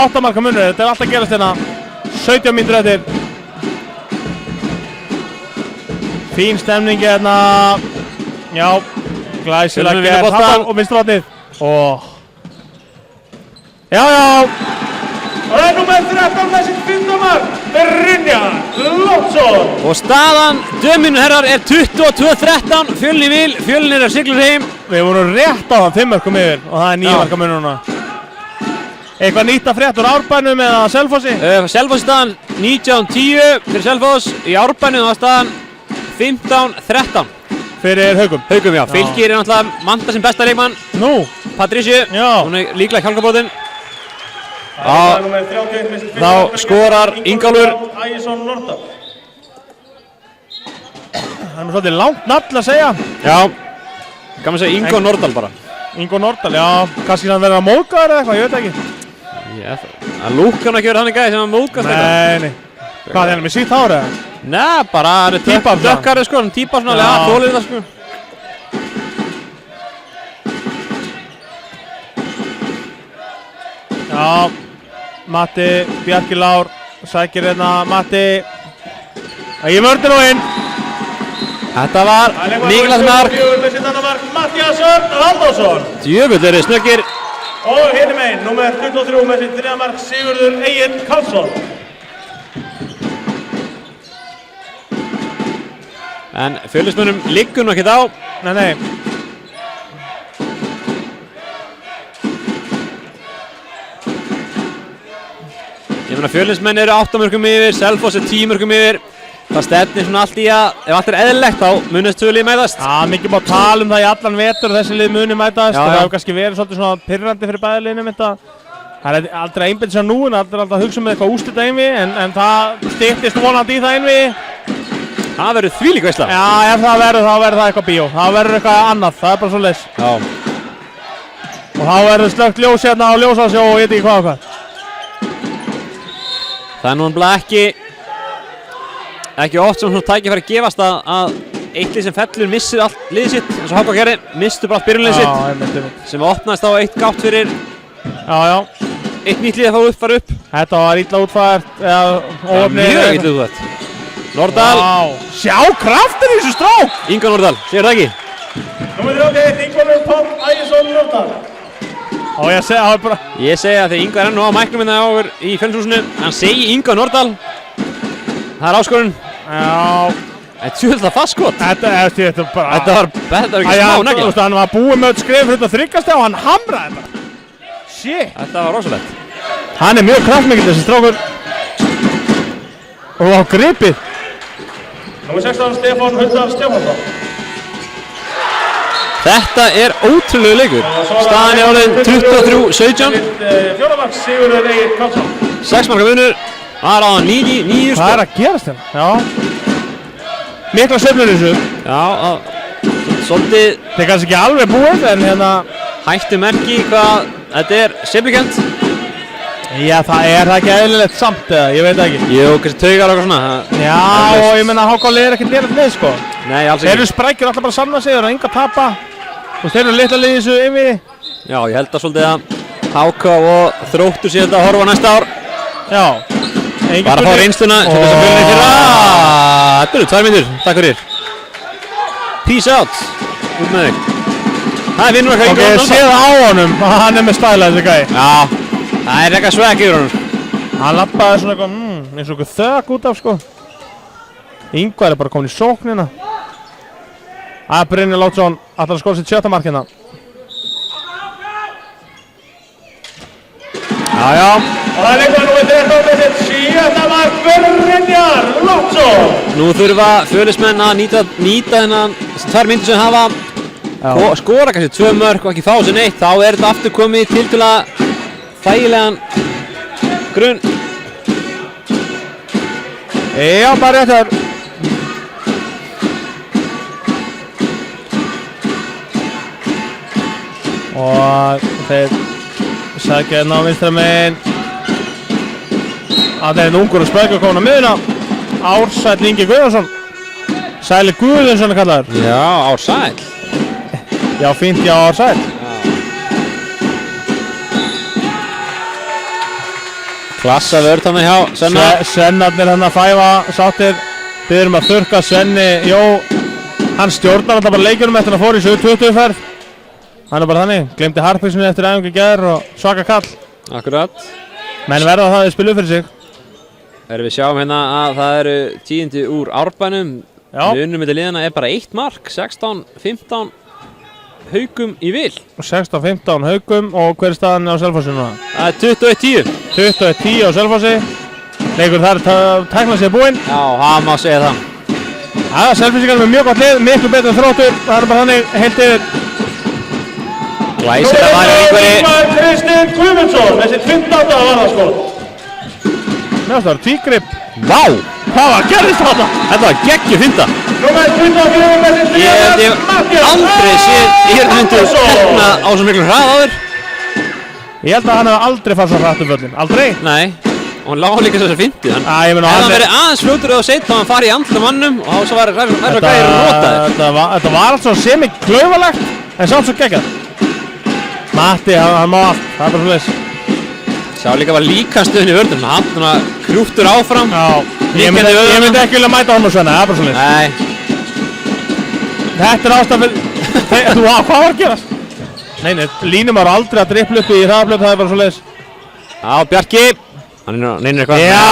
8 marka munur, þetta er alltaf að gerast hérna, 17 mínútur eftir. Fín stemning hérna. Já, glæsilega Fjölnir gert. vinna boltann. Og vinstri hornið. Já. Og það númer 13 með sitt 15 mark, Brynjar Loftsson. Og staðan, döminu herrar, er 22-13. Fjölnir vil, Fjölnir er siglur heim. Við vorum rétt á það 5 mörkum yfir og það er 9 marka munur núna. Eitthvað nýtt að frétta úr Árbænum eða Selfossi? Selfoss staðan 19-10 fyrir Selfoss. Í Árbænum var staðan 15-13. Fyrir Haugum. Haugum, já. Fylkir er náttúrulega manta sem besta leikmann. Nú. Patricio, Já. hún er líklega hjálparbótinn. Það er númer 31 með sitt 15 Þá mark, skorar Ingólfur. Ægisson Nordal. Það er svolítið langt nafn að segja. Já. Gaman að segja Ingo Nordal bara. Ingo Nordal, já. Kannski hann verður að móðga eða eitthvað, ég veit ekki. Það lúkar hann ekki verið hann í gæði sem að móðgast eitthvað. Nei. Hvað er hann með sítt hár eða? Nei, bara hann er Týpa, dökkari sko, hann týpa svona, Já. já, þólið það sko. Já. Matti, Bjarki Lár, sækir hérna Matti. Í vörðinu og inn. Þetta var mikilvægt mark. Með sitt annar mark, Mattias Örn Halldórsson. Djöfull eru snöggir. Og hinum einn, númer 23 með sitt 3. mark, Sigurður Egill Karlsson. En Fjölnismönnum liggur nú ekkert á. Nei. Ég meina Fjölnismenn eru 8 mörkum yfir, Selfoss er 10 mörkum yfir. Það stefnir svona allt í að, ef allt er eðlilegt þá munast tvö lið mætast. Já, mikið má tala um það í allan vetur og þessi lið muni mætast. Já, Það já. hefur kannski verið svolítið svona pirrandi fyrir bæði liðnum þetta. Það er aldrei einbeitt sér nú en aldrei alltaf að hugsa um eitthvað úrslita einví en það styttist vonandi í það einví. Það verður þvílík veisla. Já, ef það verður þá verður það eitthvað bíó. Það verður eitthvað annað, það er bara svoleiðis. Já. Og þá verður slögt ljós hérna á ljósásjó og ég veit ekki hvað og hvað. Það er nú ekki oft sem svona tækifæri gefast að eitt lið sem fellur missir allt liðið sitt eins og Háka gerði, mistu bara allt byrjunliðið sitt einmitt. sem opnaðist á eitt gátt fyrir Já. eitt nýtt lið að fara upp. Þetta var illa útfært eða óöfni. Mjög illa útfært. Nordal. Sjá kraftin í þessu strák. Ingo Nordal, segir það ekki? Númer 31, Ingólfur Páll Ægisson Nordal. Og ég segi það bara. Ég segi að því Ingo er enn á mæknum minna áver í Fjölnishúsinu. Hann segi Ingo Nordal. Það er áskorun. Já. Þetta er tjóðlega fast skot. Þetta var ekki smá negla. Hann var búinn með öll skref fyrir þetta þryggjasteg og hann hamraði þetta. Shit. Þetta var rosalegt. Hann er mjög kraftmikill þessi strákur. Og á gripið. Númer 16, Stefán Huldar Stefánsson. Þetta er ótrúlegu leikur. Staðan er orðin 23-17. 4. mark, Sigurður Egill Karlsson. 6 marka munur. Það er á 9 Hvað er að gerast hérna? Já. Mikla sveiflur í þessu. Já, svolítið Það er kannski ekki alveg búið en hérna. hættu merki hvað þetta er sveiflukent. Já, það er það ekki eðlilegt samt eða, ég veit ekki. Jú, kannski taugar og eitthvað svona. Já, og ég menna Hákon er ekkert verið með sko. Nei, alls Þeir eru ekki. sprækjur alltaf bara að sanna sig, þeir eru enga að tapa. Og þeir eru litla liðið þessu yfir. Já, ég held að svolítið að HK og Þróttur sé þetta að horfa næsta ár. Já. Bara að fá reynsluna sem þess að fjölni fyrra. Þetta eru 2 mínútur, takk fyrir. Peace out. Út með þig. Það er vinnur okkar Ok, ég sé það á honum, hann er með stæla þessi gæi. Já, það er eitthvað sveg yfir honum. Hann lappaði svona eitthvað, eins og eitthvað þök út af sko. Ingvar er bara komin í sóknina. Brynjar Loftsson ætlar að skora sitt 7. mark hérna. Já. Og það er leikmaður númer 13 með sitt 7. mark, Brynjar Loftsson. Nú þurfa Fjölnismenn að nýta þennan 2 mínútur sem hafa og skora kannski 2 mörk og ekki fá sér neitt. Þá er þetta aftur komið til að þægilegan grunn. Já, bara rétt þar. Og þeir sækja hérna á vinstra megin. Það er einn ungur og sprækja komin á miðuna. Ársæll Ingi Guðjónsson. Sæli Guðjónsson er kallaður. Já, Ársæll. Já, fínt já Ársæll. Klassa vörð hann hjá Svenna. Svennarnir hann að fæfa sáttir. Byrjum að þurrka Svenni Jó. Hann stjórnar þetta bara leikjunum eftir að fór í 20 ferð. Hann bara þannig, glemdi harpísinu eftir æfingu í gær og svaka kall. Akkurat. Menn verða það að spila upp fyrir sig. Við sjáum hérna að það eru tíðindi úr Árbænum. Munurinn milli liðanna er bara 1 mark, 16-15 Haukum í vil. 16-15 Haukum og hver er staðan á Selfossi núna? Það er 21-10. 21-10 á Selfossi. Leikur þar tækna sér búinn. Já, það má segja það. Selfossingar með mjög gott lið, miklu betur en Þróttur. Það er bara þannig heilt yfir. Glæsilega varði einhverju. Kristinn Guðmundsson með sitt 15. varðarskot. Það var tvígrip. Vá! Hvað var gerðist þarna? Þetta var geggju finta. Númer 24 með sitt 4. Ég hef aldrei séð Írmundur tekna á svo miklu hrað áður. Ég held að hann hefði aldrei farið svo hratt um völlin. Aldrei? Nei. Og hann lág líka þessar finti. Ef hann hann verið aðeins fljótur eða seitt þá hann farið í andla mannum og þá var svo gæðir rotaðir. Þetta var allt svo semi-klauvalegt en samt svo geggjað. Matti, hann má allt. Það er bara svoleiðis. Sjá líka var líkanstöðin í vörðunum. Hann krúftur áfram. Ég myndi ekki vilja mæta honum svona, það er bara svoleiðis. Nei. Þetta er ástæðan fyrir... Hvað var að gerast? Nei, línum var aldrei að drippla upp í hraðaflötu, það er bara svoleiðis. Já, Bjarki. Hann neynir eitthvað. Já!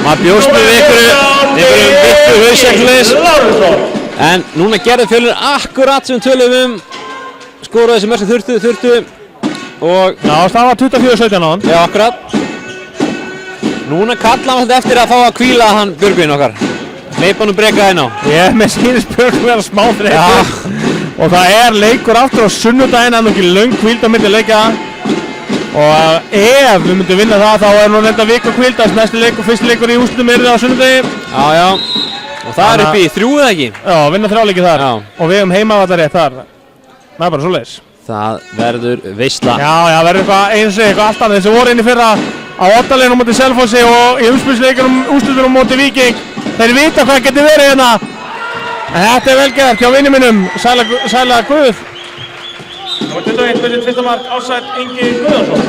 Maður bjóst með einhverju vittu hausjæksleis. En núna gerði Fjölnir akkurat sem tölum skoraði þessi mörg sem þurftu. Og já, það var 24-17 á hann. Já, akkurat. Núna kallar hann alltaf eftir að fá að hvíla hann Björgvin okkar. Hleypa hann breka hérna á. Ég með sínist Björgvin vera smá þreyttur. Og það er leikur aftur á sunnudaginn, hann er ekki löng hvíld á milli leikja. Og ef við myndum vinna það, þá er nú reynda viku hvíldast. Næsti leikur, fyrsti leikur í úrslitum er á sunnudagi. Já, já. Og það er upp í 3 eða ekki? Já, vinna 3 leiki þar. Já. Og við heimavallarrétt þar. Það er bara svoleiðis. Það verður veisla. Já, verður eitthvað eins og eitthvað allt annað. Þessi voru inn í fyrra á Oddaleginum móti Selfossi og í umspilsleikunum úrslitunum móti Víking. Þeir vita hvað getur verið hérna. En þetta er vel gert hjá vinni mínum, Sæla Guð. Númer 21 með sitt 1. mark, Ársæll Ingi Guðjónsson.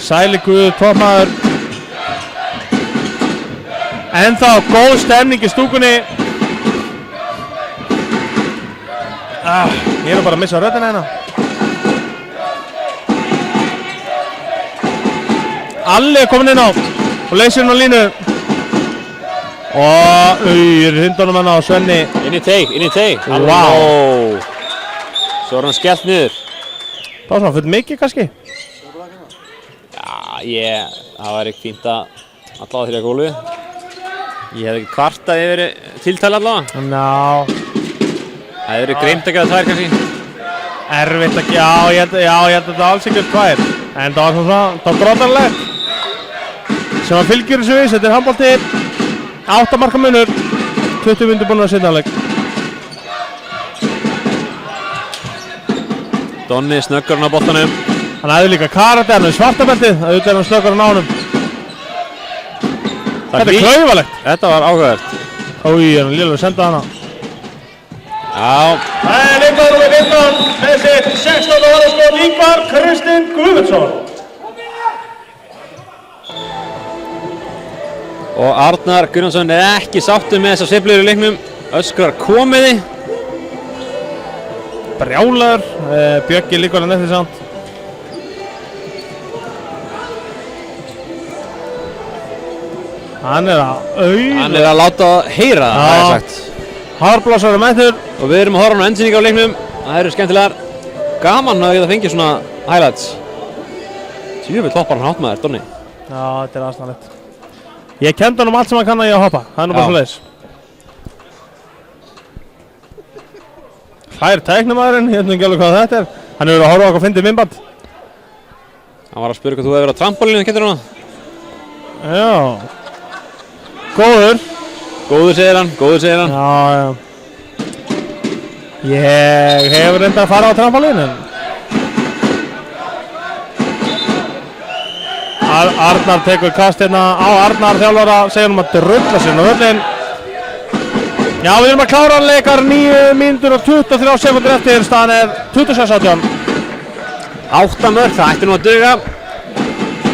Sæli Guð, toppmaður. Ennþá góð stemning í stúkunni. Ég er bara að missa röddina hérna. Alli er komin inn á og leysir hann á línu. Og er hundunum hann á Svenni. Inn í teig. Vá. Svo er hann skellt niður. Það var svona fyrir mikið kannski. Já, það var ekki fínt að allavega þrjá gólu. Ég hef ekki kvartað yfir tiltali allavega. Ná. Það hefur verið greimt að gera þær kannski. Erfitt ekki, ég held að þetta alls ekki tvær. En það var svona, það var grótarlegt. Sem að fylgjur þessu viss, þetta er handbolti. 8 marka munur. 20 mínútur búin að setja leik. Donni snöggur hann á boltanum. Hann hefði líka karakter, hann er svartabeltið. Það er hann snöggur hann á honum. Þetta er klaufalegt. Þetta var áhugavert. Hann er lélegur að senda hana. Já. Það er leikmaður númer 15 með sitt 16. varðarskot, Ingvar Kristinn Guðmundsson. Og Arnar Gunnarsson er ekki sáttur með þessar sveiflur í leiknum. Öskrar komiði. Brjálaður. Bjöggi líka alveg eftir samt. Hann er að láta heyra það, það er sagt. Hárblásar mættur. Og við erum að horfa á endsýningu á leiknum. Það eru skemmtilegar. Gaman að geta fengið svona highlights. Tjöfull hoppar hann hátt maður, Donni. Já, þetta er aðstæðanlegt. Ég kenndi honum allt sem hann kann að ég að hoppa. Það er nú bara svoleiðis. Hlær tæknumæðurinn, ég veit ekki alveg hvað þetta er. Hann hefur verið að horfa á okkur fyndið myndband. Hann var að spyrja hvað þú hefur verið á trampolínu, getur hann? Já. Góður. Góður segir hann. Já. Ég hefur reyndað að fara á trampolínu. Arnar tekur kast hérna á Arnar þjálfara, segir hann að drulla sér á völlinn. Já, við erum að klára leikar 9 mínútur og 23 sekúndur eftir, staðan er 26-18. 8 mörk, það ætti nú að duga.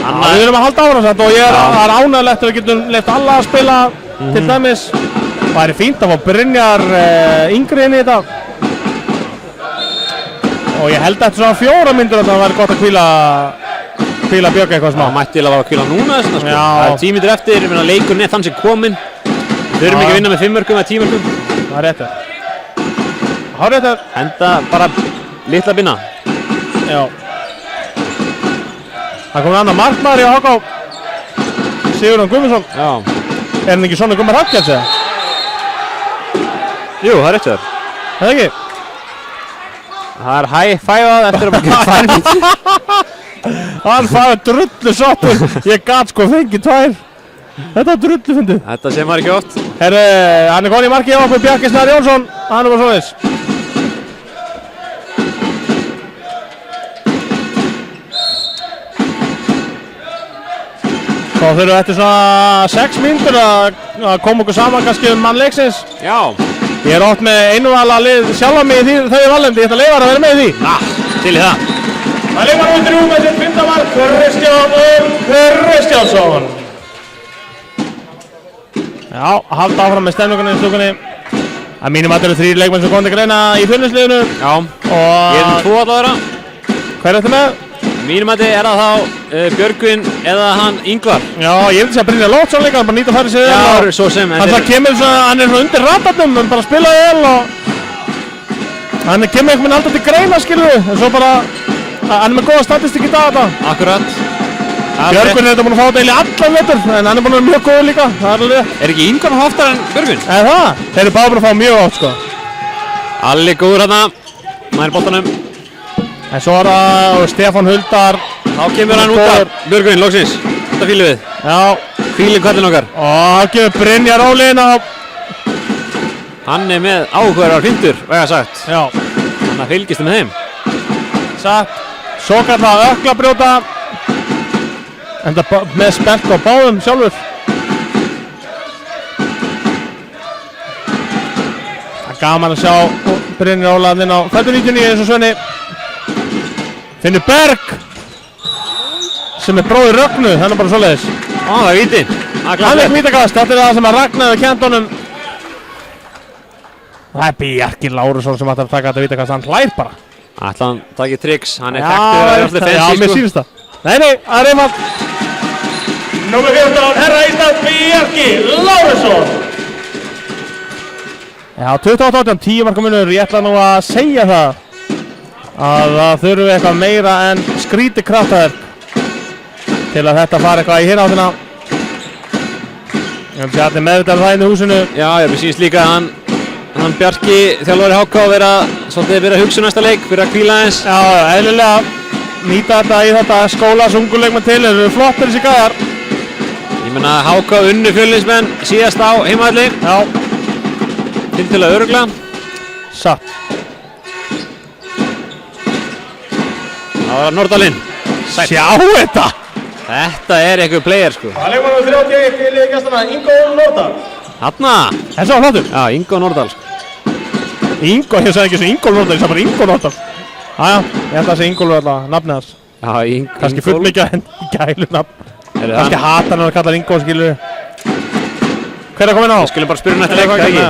Við erum að halda ára samt og það er ánægilegt að við getum leyft alla að spila til dæmis. Það er fínt að fá Brynjar yngri inn í þetta. Og ég held að eftir svona 4 mínútur að það væri gott að hvíla Björk eitthvað smá. Það mætti til að vara að hvíla núna þessna sko. Það er 10 mínútur eftir, ég meina leikurinn er þann sem kominn. Við þurfum ekki að vinna með 5 mörkum eða 10 mörkum. Það er rétt. Hárrétt. Enda bara litla binna. Já. Það komið annar markmaður í HK. Sigurjón Guðmundsson. Já. Er hann ekki svona Gunnar Hallkels eða? Jú, það er rétt þér. Það ekki? Það er high-fivað eftir að geta færið. Hann fæði drullu sáttur. Ég gat sko fengið 2. Þetta var drullu fyndið. Þetta sem var ekki oft. Herru, hann er konið í markið á okkur Bjarki Snær Jónsson. Hann er bara svoleiðis. Þá þurfum við eftir svona 6 mínútur að koma okkur saman kannski mann leiksins. Já. Ég er oft með einvala lið sjálfa mig í þau vallendi. Ég ætla að leyfa að vera með í því. Til í það. Það leikar út í rúm með sitt 5. mark, Kristján Kristjánsson. Já, halda áfram með stemningunni í stúkunni. Að mínum að það eru 3 leikmenn sem komið til greina í Fjölnisliðinu. Já. Og Ég er 2 allavega. hver er þetta með? Mínum að það er það þá Björgvin eða hann Ingvar. Já, ég vil segja Brynjar Loftsson líka, hann bara nýta að færa sig vel. Já, svo sem. Það kemur svona, hann er svona undir ratarnum, hann bara spilaði vel og hann kemur einhvern veginn aldrei til greina, skilur við. En svo bara, hann er með góða statistík í dag þetta. Akkurat. Björgvin er þetta búinn að fá þetta eiginlega allan vetur, en hann er búinn að vera mjög góð líka, það er alveg. Er ekki Ingvar oftar en Björgvin? Eða það? Þeir eru báður að fá mjög oft, sko. Alli góður hérna, nær boltanum. En svo er það Stefán Huldar. Þá kemur hann út af Björgvin, loksins. Þetta fýlum við. Já. Fýlum kallinn okkar. Og þá gefur Brynjar Óliðin á. Hann er með áhugaðar fintur, vega sagt. Já. Þannig að fylgist með þeim. Satt. Svo kallað öklabrjóta. Enda með spelt á báðum sjálfur. Það er gaman að sjá Brynjar Óliðin á fætur 99 eins og Svenni. Finnur Berg sem er bróðir Rögnu, hann er bara svoleiðis. Það er víti. Hann er vítakast, þetta er það sem að Ragnar hefur kennt honum. Það er Bjarki Lárusson sem ætlar að taka þetta vítakast, hann hlær bara. Ætla hann takið tricks, hann er þekktur að vera Já, mér sýnist það. Nei, það er einfalt. Númer 14, herra Ísland, Bjarki Lárusson. Já, 28-18, 10 marka munur, ég ætla nú að segja það að það þurfum við eitthvað meira en skríti kraftaverk til að þetta fara eitthvað í hináttina. Ég hef sér allir meðvitað það inn í húsinu. Já, mér sýnist líka að hann Bjarki þjálfari HK svolítið vera að hugsa næsta leik, fyrir að hvíla eins. Já, eðlilega nýta þetta í þetta skóla sunguleikmenn til, þeir eru flottir þessi gæjar. Ég menna HK unnu Fjölnismenn síðast á heimavelli. Já. Tiltölulega örugglega. Satt. Það var Nordalinn. Sjá þetta! Þetta er eitthvað player sko. Það leikar út í 31 í liði gæstana, Ingo Nordal. Þarna! Þessi var flottur. Já, Ingo Nordal sko. Ingo, ég sagði ekki svo Ingo Nordal, ég sagði bara Ingo Nordal. Jájá, ég held að það sé Ingo Nordal, nafnið hans. Já, Ingo. Kannski full mikið að henni gælunafn. Kannski hata hann að kalla Ingo, skilur. Hver er komin á? Við skulum bara spyrja næsta leik, ekki?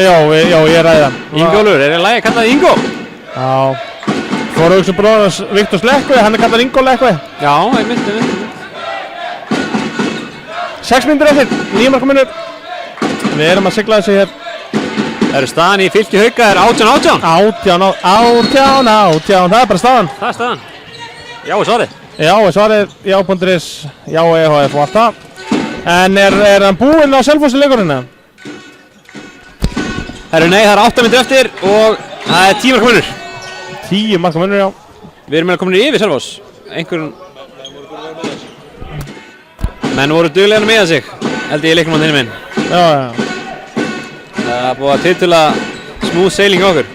Já, ég ræði það. Ingólfur, er það lagi að kalla það Ingo? Já. Fóru hugsa bróðans Viktor Slekvi, hann er kallað Ingo Lekvi. Já, einmitt. 6 mínútur eftir, 9 marka munur. Við erum að sigla þessu hér. Það eru staðan í Fylki Hauka, er 18-18. 18, það er bara staðan. Það er staðan. Já, svarið. Já, svarið, já.is, já EHF og allt það. En er hann búinn á Selfossi leikurinn? Nei, það er 8 mínútur eftir og það er 10 marka munur. 10 marka munur, já. Við erum komin yfir Selfoss. Einhverjum menn voru duglega með sig, held ég í leiknum á þinni minn. Já. Það er búið að tiltölulega smooth sailing á okkur.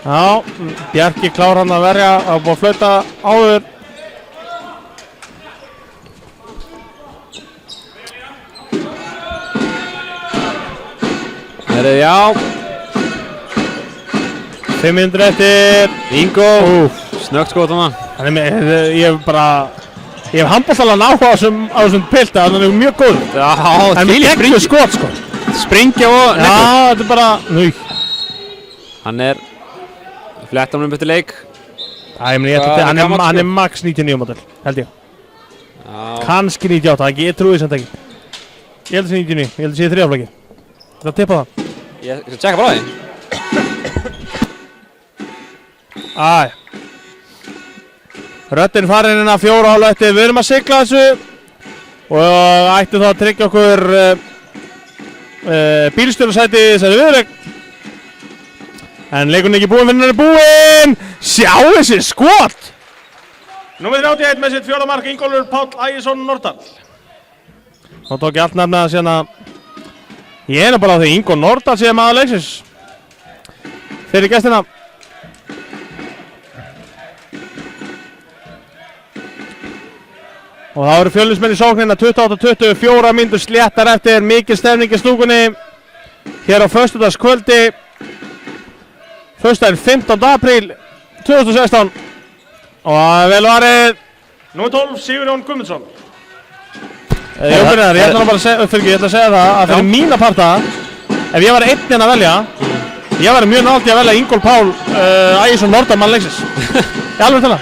Já, Bjarki klár hann að verja, það er búið að flauta áður. Já. 5 mínútur eftir. Ingo, snöggt skot hana. Ég hef handbóltalega náhuga á þessum pilta, þannig að hann er mjög góð. Já, Það er mjög geggjur skot, sko. Springja og Já, þetta er bara, Hann er fletta um eftir leik. Hann er max 99 model, held ég. Kannski 98, ég trúi þess að ekki. Ég held að sé 99, ég held að sé 3 aflöki. Það er tippa það. Ég skal tjekka bara á því. Röddin farin inn að 4,5 eftir. Við erum að sigla þessu og ættum þá að tryggja okkur bílstjórasæti í þessari viðureign. En leikurinn ekki búinn, vinnur er búinn. Sjá þessi skot. Númer 31 með sitt 4. mark, Ingólfur Páll Ægisson Nordal. Þá tók ég allt nefna síðan að ég er bara á því Ingo Nordal sé maður leiksins fyrir gestina. Og það eru Fjölnismenn í sóknina 28-20, 4 mínútur sléttar eftir, mikil stefning í stúkunni hér á föstudagskvöldi. Föstudaginn 15. apríl 2016 og vel varið nr. 12 Sigurjón Guðmundsson. Ég ætla bara að segja það að fyrir mína parta, ef ég var einn að velja, ég var mjög nálægt í að velja Ingólf Pál Ægisson Nordal mann leiksins. Ég alveg til það.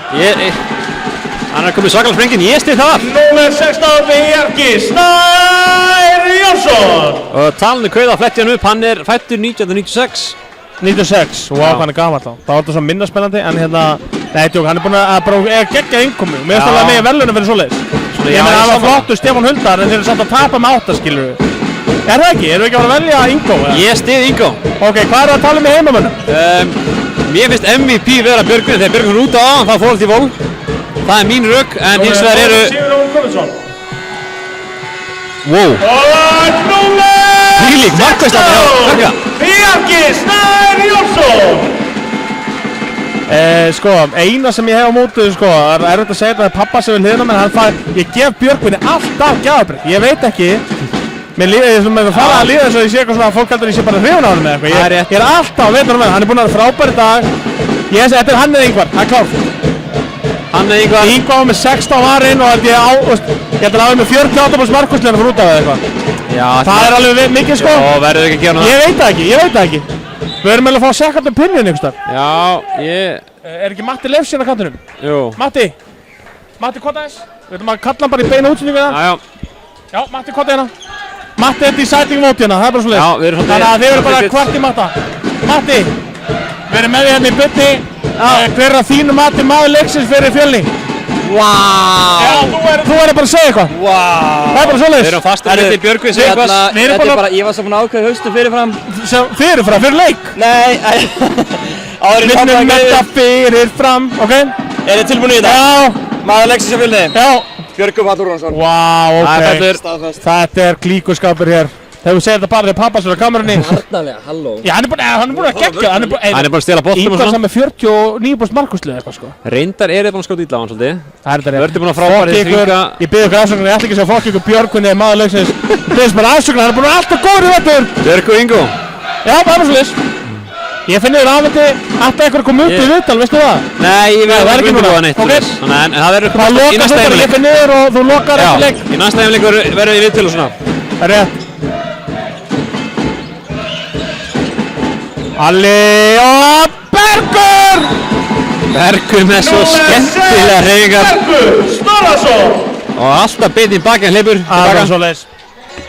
Hann er komið svakalega sprengin, ég stið það. Númer 16 Bjarki Snær Jónsson. Og talinu kauða að fletti hann upp, hann er fættur 1996. 96, wow, hann er gamall þá. Það var þetta svo minna spennandi, en nei, tjók, hann er búinn að bara gegga innkomi. Mér finnst alveg megin verðlaunum fyrir svoleiðis. Ég meina, hann var flottur Stefán Huldar, en þeir eru samt að tapa með 8, skilur við. Er það ekki? Erum við ekki að fara að velja Ingo? Ég stið Ingo. Ok, hvað eru að tala um í heimamönnum? Mér finnst MVP vera Björgvin, þegar Björgvin er út á hann, þá fór allt í vol. Það er mín rögg, en hins vegar eru... Sigurjón Guðmundsson. Wow. Og númer... Þvílík markveisla hjá Bjarki Snær Jónsson. Sko, eina sem ég hef á mótu, sko, er erfitt að segja þetta að pappa sem vil hliðna, menn ég gef Björgvinni alltaf gjafabréf. Ég veit ekki, mér fara að líða þess að ég sé eitthvað svona að fólk heldur að ég sé bara hrifun á hann með eitthvað. Ég er alltaf að veita hann er búinn að vera frábær í dag. Þetta er hann eða Ingvar, það er klárt. Hann eða Ingvar. Ingvar var með 16 varinn og ég held að hann hafi með 48% markværslu fyrir út af eitthvað. Já, það er alveg mikið, sko. Já, verður ekki að gera það. Ég veit það ekki. Við erum meðal að fá second opinion einhvers þar. Já, Er ekki Matti Leifs hérna á kantinum? Jú. Matti, hvað það er? Við ætlum að kalla hann bara í beina útsendingu hérna. Já, Matti, hvað er hérna? Matti er deciding vote hérna, það er bara svo leið. Já, við erum svolítið... Þannig að þið verðum bara hvart í Matta. Matti, við erum með því hérna í byrni. Hver er að þínu mati maður leiksins fyrir Fjölni? Já, þú verður bara að segja eitthvað. Það er bara svo leiðis. Við erum fastur með því Björgvin segja eitthvað. Þetta er bara, ég var saman ákveð haustu fyrirfram. Fyrirfram, fyrir leik? Nei, Vinnum þetta fyrirfram, ok? Er þið tilbúin í þetta? Já. Maður leiksins á Fjölni? Já. Björgvin Páll Rúnarsson. Vá, ok. Staðfest. Þetta er klíkuskapur hér. Þegar við segir þetta bara þegar pappa sér á kamerunni. Harnalega, halló. Já, hann er búinn að gegja. Hann er búinn að stela boltum og Ingvar svona. sem er 49% markværslu eða eitthvað, sko. Reyndar er þið búinn að skjóta illa á hann svolítið. Það er þetta rétt. Vörður búinn að frábæri þvinga. Ég byrði okkur afsökunar, ég ætla ekki að segja fokk ykkur Björgvin eða maður leiksins. Byrðist bara afsökunar, hann er búinn að alltaf góður í vettur. Björg og Ingo. Já, bara svo leys. Ég finn yfir afviti, alltaf eitthvað kom upp í viðtal, veistu það? Nei, ég veit það er ekki ekki núna. undirbúið neitt. Ok. Þannig en það verður Það í lokar næsta þetta, ég heimleik. finn yfir og þú lokar eftir leik. Í næsta heimleik verður við viðtöl og svona. Það er rétt. Alli og Bergur! Bergur með svo skemmtilega hreyfingar. Bergur Snorarsson! Og alltaf beint í baki, hann hleypur Það er tilbaka. svo leys.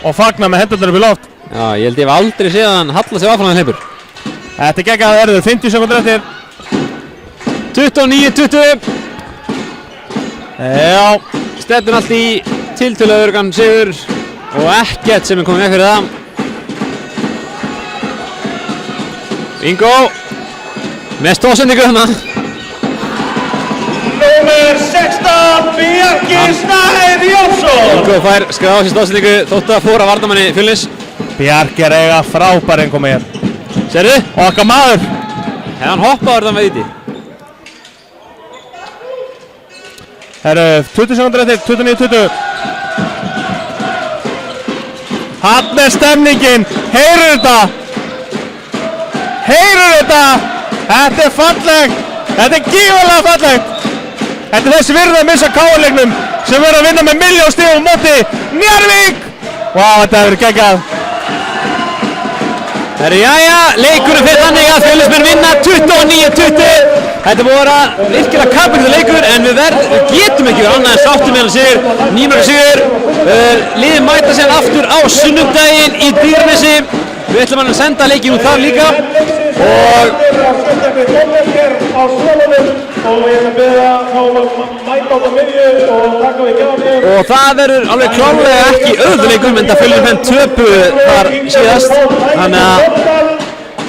Og fagnar með hendurnar upp í loft. Já, ég held ég hef aldrei séð hann halla sig áfram hann hleypur. Þetta er geggjað, það eru 50 sekundur eftir. 29-20. Já. Stefnir allt í tiltölulega örgan sigur og ekkert sem er komið með fyrir það. Ingo með stóðsendingu þarna. Númer 16, Bjarki Snær Jónsson. Ingo fær skráð sér stóðsendingu þótt að fóra varnamanni Fjölnis. Bjarki er eiga frábær einhver með hér. Serðu? Og okkar maður. Hefði hann hoppað þarna með íti. Það eru 20 sekundur eftir, 29-20. Hann er stemningin. Heyrðu þetta? Heyrðu þetta? Þetta er fallegt. Þetta er gífurlega fallegt. Þetta er þess virði að missa KR-leiknum sem verður að vinna með 1.000.000 stig á móti Njarðvík. Vá, þetta hefur geggjað. Jæja, leikurinn fyrir þannig að Fjölnismenn vinna 29-20. Þetta búið að vera virkilega kapitúr leikur en við getum ekki verið annað en sáttum með hann sigur. 9 sigur. Liðið mæta sér aftur á sunnudaginn í Dýranesi. Við ætlum að senda leikinn út þar líka og það verður alveg klárlega ekki auðvitað leikur en það Fjölnismenn töpuðu þar síðast, þannig að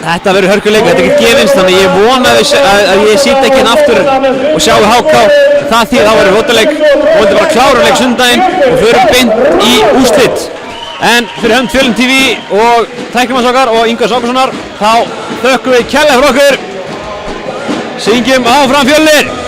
þetta verður hörkuleikur, þetta er ekki gefins, þannig ég vona að ég sýti ekki hérna aftur og sjáu HK, það því þá verður hóttaleik og þetta bara klára leik sundaginn og förum beint í úrslit. En fyrir hönd Fjölnir TV og tækjumanns okkar og Ingvar Sákarssonar þá þökkum við kærlega fyrir okkur. Syngjum áfram Fjölnir!